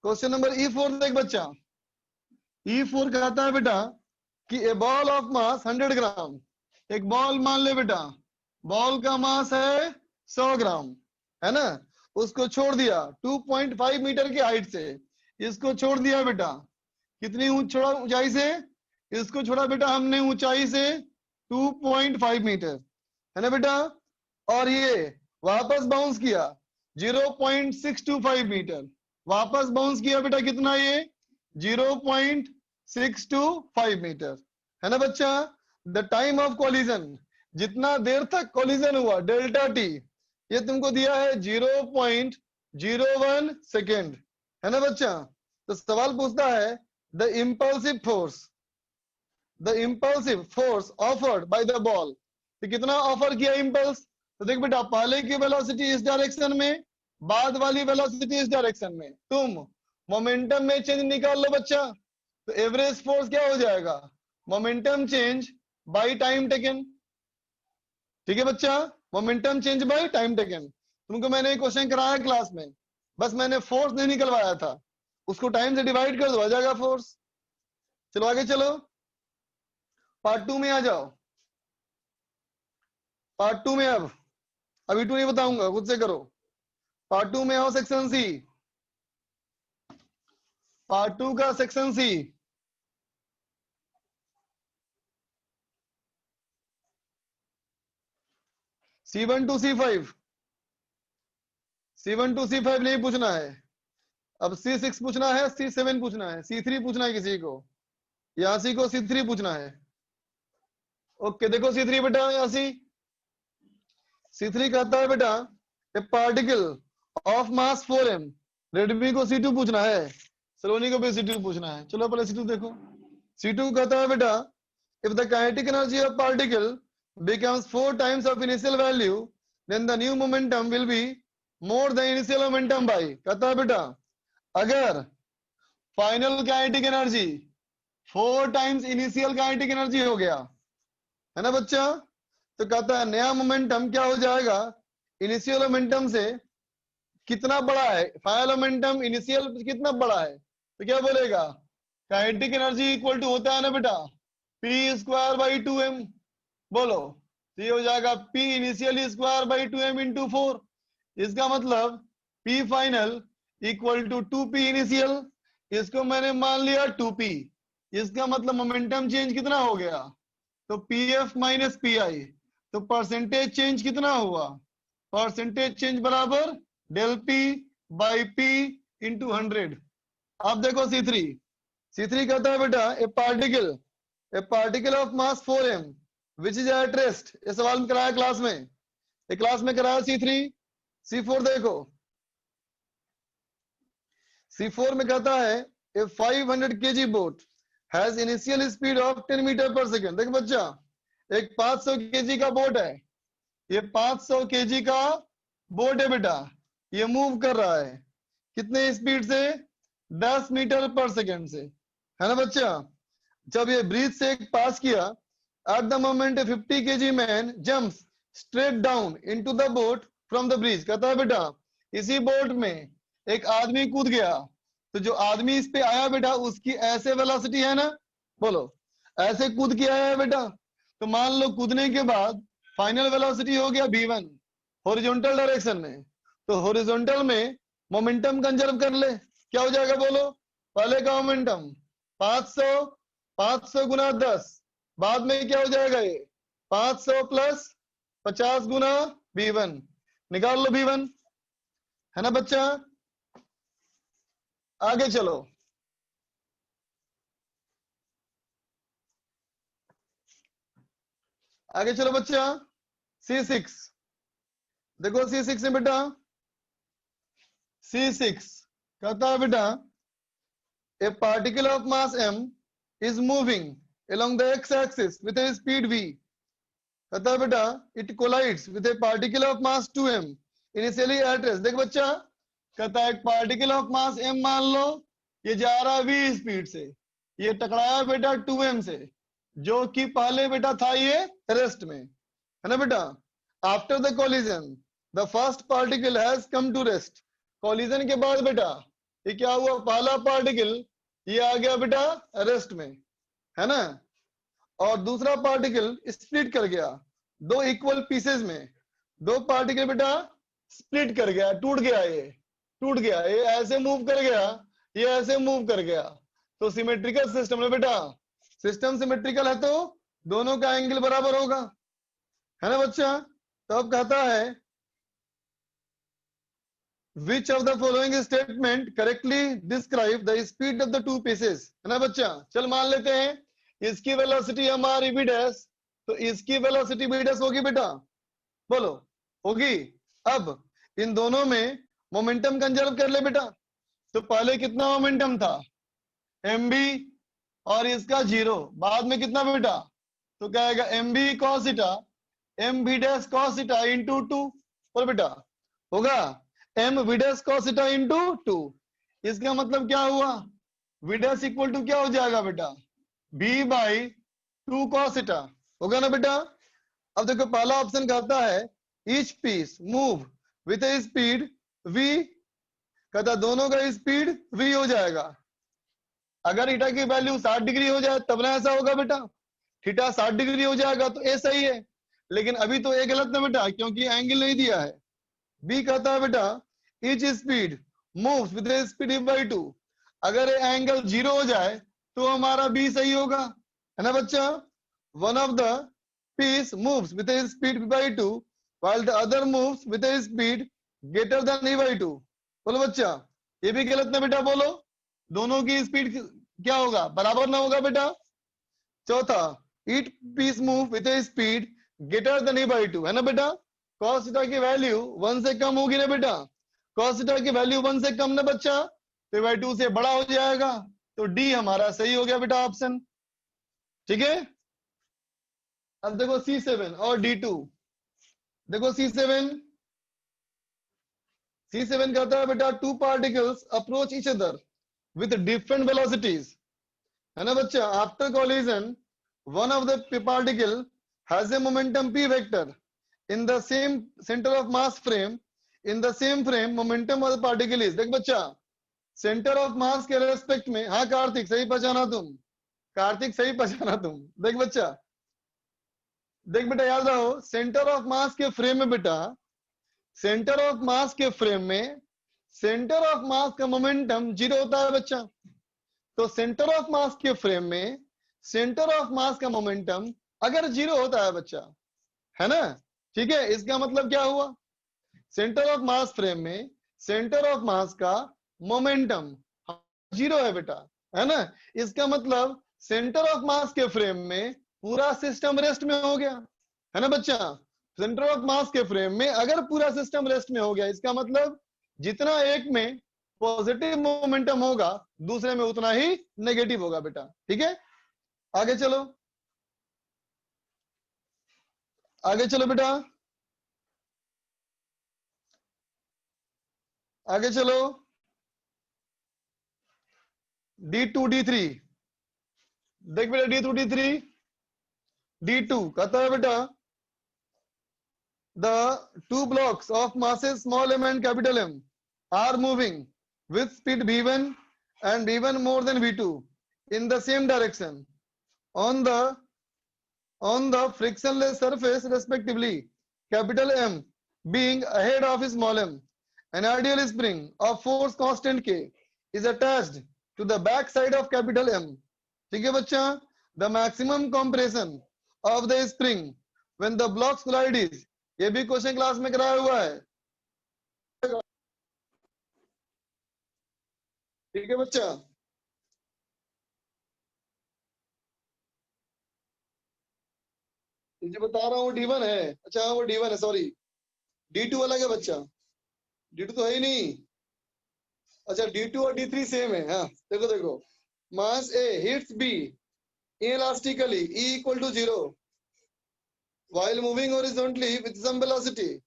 क्वेश्चन नंबर E4 देख बच्चा, E4 कहता है बेटा कि ए बॉल ऑफ मास 100 ग्राम, एक बॉल मान ले बेटा, बॉल का मास है 100 ग्राम, है ना, उसको छोड़ दिया 2.5 मीटर की हाइट से, इसको छोड़ दिया बेटा कितनी छोड़ा ऊंचाई से, इसको छोड़ा बेटा हमने ऊंचाई से 2.5 मीटर, है ना बेटा, और ये वापस बाउंस किया 0.625 मीटर, वापस बाउंस किया बेटा कितना, ये 0.625 मीटर, है ना बच्चा। द टाइम ऑफ कोलिजन, जितना देर तक कोलिजन हुआ, डेल्टा टी, ये तुमको दिया है 0.01 सेकेंड, है ना बच्चा। तो सवाल पूछता है the impulsive force offered by the ball, तो कितना ऑफर किया इम्पल्स, तो देख बेटा पहले की वेलोसिटी इस डायरेक्शन में, बाद वाली वेलोसिटी इस डायरेक्शन में, तुम मोमेंटम में चेंज निकाल लो बच्चा, तो एवरेज फोर्स क्या हो जाएगा, momentum change by time taken, ठीक है बच्चा, momentum change by time taken. तुमको मैंने एक क्वेश्चन कराया क्लास में, बस मैंने फोर्स नहीं निकलवाया था, उसको टाइम से डिवाइड कर दो आ जाएगा फोर्स। चलो आगे चलो, पार्ट 2 में आ जाओ, पार्ट 2 में, अब अभी 2 नहीं बताऊंगा, खुद से करो। पार्ट 2 में आओ, सेक्शन सी, पार्ट 2 का section C, C1 to C5, C1 to C5 नहीं पूछना है, अब C6 पूछना है, C7 पूछना है, C3 पूछना है किसी को, यहाँ सी को C3 पूछना है। ओके देखो C3 बेटा, यहाँ C3 कहता है बेटा a particle of mass 4m, Redmi को C2 पूछना है, सलोनी को भी C2 पूछना है। चलो पहले C2 देखो, C2 कहता है बेटा if the kinetic energy of particle becomes 4 times of initial value, then the new momentum will be more than initial momentum by, कहता है बेटा अगर final kinetic energy 4 times initial kinetic energy हो गया, है ना बच्चा, तो कहता है नया मोमेंटम क्या हो जाएगा, इनिशियल मोमेंटम से कितना बड़ा है, फाइनल मोमेंटम इनिशियल कितना बड़ा है, तो क्या बोलेगा, काइनेटिक एनर्जी इक्वल टू होता है ना बेटा P² by 2m, बोलो तो ये हो जाएगा P initial square by 2m into 4। इसका मतलब P final equal to 2P initial, इसको मैंने मान लिया 2P। इसका मतलब मोमेंटम चेंज कितना हो गया, तो PF माइनस PI। तो परसेंटेज चेंज कितना हुआ, परसेंटेज चेंज बराबर del P by P into 100। अब देखो C3 कहता है बेटा a particle of mass 4m which is at rest. ये सवाल में कराया क्लास में, ये क्लास में कराया C3। C4 देखो, C4 में कहता है a 500 kg boat has initial speed of 10 metre पर सेकेंड। देखो बच्चा, एक 500 kg का बोट है, ये 500 kg का बोट है बेटा, ये मूव कर रहा है कितने स्पीड से, 10 मीटर पर सेकेंड से, है ना बच्चा। जब ये ब्रिज से पास किया, at the moment 50 kg man jumps straight down into the boat from the bridge. कहता है बेटा इसी बोट में एक आदमी कूद गया, तो जो आदमी इस पे आया बेटा उसकी ऐसे वेलोसिटी है ना, बोलो ऐसे कूद के आया है बेटा, तो मान लो कूदने के बाद फाइनल वेलोसिटी हो गया v1 हॉरिजॉन्टल डायरेक्शन में। तो हॉरिजॉन्टल में मोमेंटम कंजर्व कर ले, क्या हो जाएगा बोलो, पहले का मोमेंटम 500 गुना 10, बाद में क्या हो जाएगा ये 500 प्लस 50 गुना v1, निकाल लो v1, है ना बच्चा। आगे चलो, आगे चलो बच्चा। C6 देखो, C6 में बेटा C6 कहता है बेटा a particle of mass m is moving along the x-axis with a speed v। कहता है बेटा it collides with a particle of mass 2m initially at rest। देख बच्चा, कहता है एक पार्टिकल ऑफ मास m मान लो, ये जा रहा है v स्पीड से, ये टकराया बेटा 2m से, जो कि पहले बेटा था ये रेस्ट में, है ना बेटा। After the collision the first particle has come to rest. Collision के बाद बेटा ये क्या हुआ, पहला पार्टिकल ये आ गया बेटा रेस्ट में, है ना, और दूसरा पार्टिकल स्प्लिट कर गया दो इक्वल पीसेस में। दो पार्टिकल बेटा स्प्लिट कर गया, टूट गया, ये ऐसे मूव कर गया, ये ऐसे मूव कर गया। तो सिमेट्रिकल सिस्टम है बेटा, सिस्टम सिमेट्रिकल है तो दोनों का एंगल बराबर होगा, है ना बच्चा। तो अब कहता है which of the following statement correctly describe the speed of the two pieces, है ना बच्चा। चल मान लेते हैं इसकी वेलोसिटी हमारी v डैश, तो इसकी वेलोसिटी v डैश होगी बेटा, बोलो होगी। अब इन दोनों में मोमेंटम कंजर्व कर ले बेटा, तो पहले कितना मोमेंटम था mb और इसका 0, बाद में कितना बेटा, तो कहेगा mb cos theta mv dash cos theta into 2, बोल बेटा होगा m v dash cos theta into 2। इसका मतलब क्या हुआ, v डैश इक्वल टू क्या हो जाएगा बेटा, b बाई 2 cos थीटा, होगा ना बेटा। अब देखो पहला ऑप्शन कहता है each piece move with a speed v, कहता दोनों का स्पीड v हो जाएगा। अगर थीटा की वैल्यू 60 डिग्री हो जाए तब ना ऐसा होगा बेटा, थीटा 60 डिग्री हो जाएगा तो ए सही है, लेकिन अभी तो ए गलत ना बेटा, क्योंकि एंगल नहीं दिया है। बी कहता है बेटा each speed moves with a speed v by 2, अगर एंगल 0 हो जाए तो हमारा बी सही होगा, है ना बच्चा। One of the piece moves with a speed v by 2 while the other moves with a speed greater than v by 2, बोलो बच्चा ये भी गलत ना बेटा, बोलो दोनों की स्पीड क्या होगा, बराबर ना होगा बेटा। चौथा each piece move with a speed greater than v by 2, है ना बेटा। cos थीटा की वैल्यू 1 से कम होगी ना बेटा, cos थीटा की वैल्यू 1 से कम ना बच्चा, तो v by 2 से बड़ा हो जाएगा, तो डी हमारा सही हो गया बेटा ऑप्शन, ठीक है। अब देखो C7 और D2, देखो C7 कहता है बेटा two particles approach each other with different velocities, है ना बच्चा। After collision one of the particle has a momentum p vector in the same centre of mass frame, in the same frame momentum of the particle is, देख बच्चा centre of mass के respect में, हाँ कार्तिक सही पहचाना तुम, कार्तिक सही पहचाना तुम। देख बच्चा देख बेटा याद रहो, सेंटर ऑफ मास के फ्रेम में बेटा, सेंटर ऑफ मास के फ्रेम में सेंटर ऑफ मास का मोमेंटम 0 होता है बच्चा। तो सेंटर ऑफ मास के फ्रेम में सेंटर ऑफ मास का मोमेंटम अगर 0 होता है बच्चा, है ना, ठीक है, इसका मतलब क्या हुआ, सेंटर ऑफ मास फ्रेम में सेंटर ऑफ मास का मोमेंटम 0 है बेटा, है ना। इसका मतलब सेंटर ऑफ मास के फ्रेम में पूरा सिस्टम रेस्ट में हो गया, है ना बच्चा। सेंटर ऑफ मास के फ्रेम में अगर पूरा सिस्टम रेस्ट में हो गया, इसका मतलब जितना एक में पॉजिटिव मोमेंटम होगा दूसरे में उतना ही नेगेटिव होगा बेटा, ठीक है। आगे चलो, आगे चलो बेटा, आगे चलो। D2 D3 देख बेटा, D2 D3 D2 कहता है बेटा, the two blocks of masses small m and capital M are moving with speed v1 and v1 more than v2 in the same direction on the frictionless surface respectively, capital M being ahead of small m. An ideal spring of force constant K is attached to the back side of capital M. ठीक है बच्चा, the maximum compression of the spring when the blocks collide is, ये भी question class में कराया हुआ है, ठीक है बच्चा। जो बता रहा हूँ D1 है, अच्छा हाँ वो D1 है, सॉरी D2 अलग है बच्चा, D2 तो है ही नहीं। अच्छा D2 और D3 सेम है, हाँ देखो देखो, मास A hits B inelastically E equal to 0 while moving horizontally with some velocity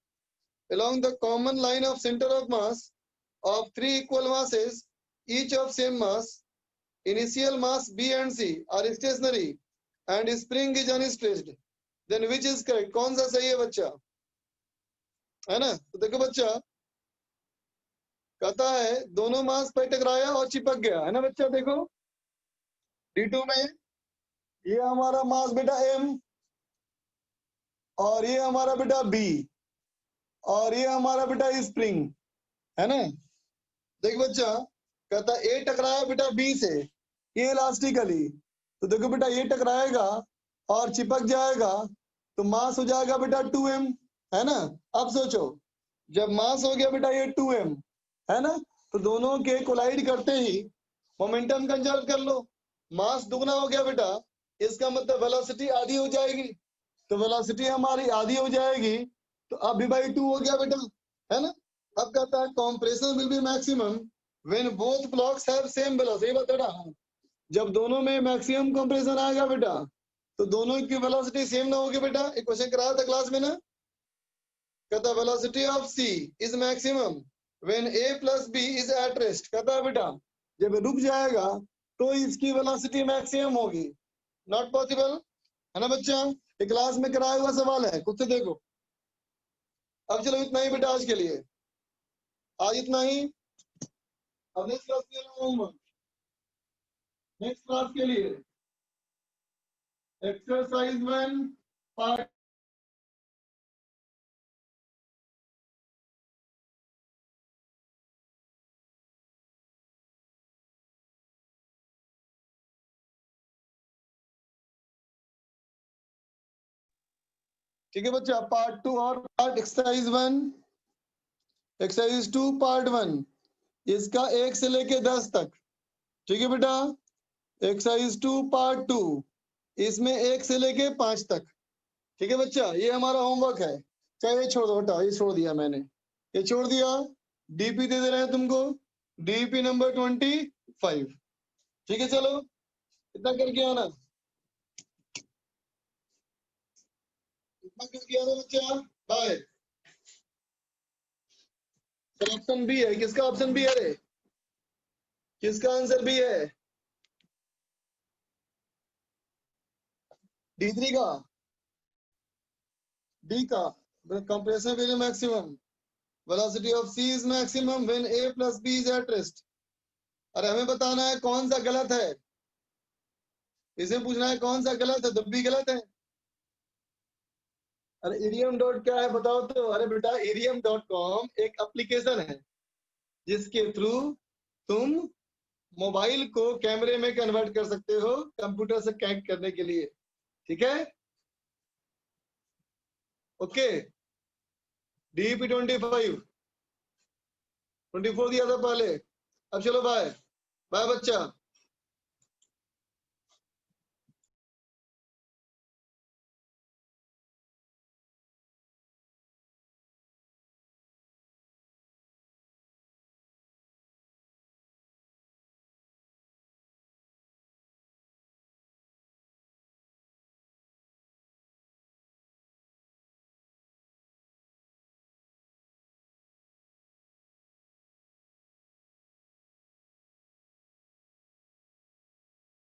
along the common line of center of mass of three equal masses each of same mass. Initial mass B and C are stationary and spring is unstressed. Then which is correct? कौन सा सही है बच्चा, है ना। तो देखो बच्चा, कहता है दोनों मास पर टकराया और चिपक गया, है ना बच्चा। देखो D2 में ये हमारा मास बेटा M और ये हमारा बेटा B और ये हमारा बेटा स्प्रिंग, है ना। देख बच्चा, कहता है A टकराया बेटा B से ये इलास्टिकली, तो देखो बेटा ये टकराएगा और चिपक जाएगा तो मास हो जाएगा बेटा 2m, है ना। अब सोचो, जब मास हो गया बेटा ये 2m, है ना, तो दोनों के कोलाइड करते ही मोमेंटम कंजर्व कर लो, मास दुगना हो गया बेटा, इसका मतलब वेलोसिटी आधी हो जाएगी, तो वेलोसिटी हमारी आधी हो जाएगी, तो अब v/2 हो गया बेटा, है ना। अब कहता है compression will be maximum when both blocks have same velocity, बता रहा, जब दोनों में मैक्सिमम कंप्रेशन आएगा बेटा तो दोनों की वेलोसिटी सेम ना होगी बेटा। एक क्वेश्चन कराया था क्लास में ना, कहता velocity of C is maximum when A plus B is at rest, कहता है बेटा जब रुक जाएगा तो इसकी वेलोसिटी मैक्सिमम होगी, नॉट पॉसिबल, है ना बच्चा। एक क्लास में कराया हुआ सवाल है, खुद से देखो। अब चलो इतना ही बेटा आज के लिए, आज इतना ही। अब नेक्स्ट क्लास के लिए, नेक्स्ट क्लास के लिए एक्सरसाइज 1 पार्ट ठीक है बच्चा, पार्ट 2 और पार्ट एक्सरसाइज 1, एक्सरसाइज 2 पार्ट 1, इसका 1 से लेके 10 तक, ठीक है बेटा। एक्सरसाइज 2 पार्ट 2, इसमें 1 से लेके 5 तक, ठीक है बच्चा। ये हमारा होमवर्क है, चाहे ये छोड़ दो बेटा, ये छोड़ दिया मैंने, ये छोड़ दिया। डीपी दे दे रहे हैं तुमको, डीपी नंबर 25, ठीक है। चलो इतना करके आना, इतना करके आना बच्चा, बाय। ऑप्शन बी है, किसका ऑप्शन बी है रे, किसका आंसर बी है, D3 का, डी का। Compression will maximum, velocity of C is maximum when A plus B is at rest. अरे हमें बताना है कौन सा गलत है, इसे पूछना है कौन सा गलत है, तो B गलत है। अरे ईरियम डॉट क्या है बताओ तो। अरे बेटा irium.com एक एप्लीकेशन है जिसके थ्रू तुम मोबाइल को कैमरे में कन्वर्ट कर सकते हो कंप्यूटर से कनेक्ट करने के लिए, ठीक है। ओके DP 24 दिया था पहले। अब चलो बाय बाय बच्चा।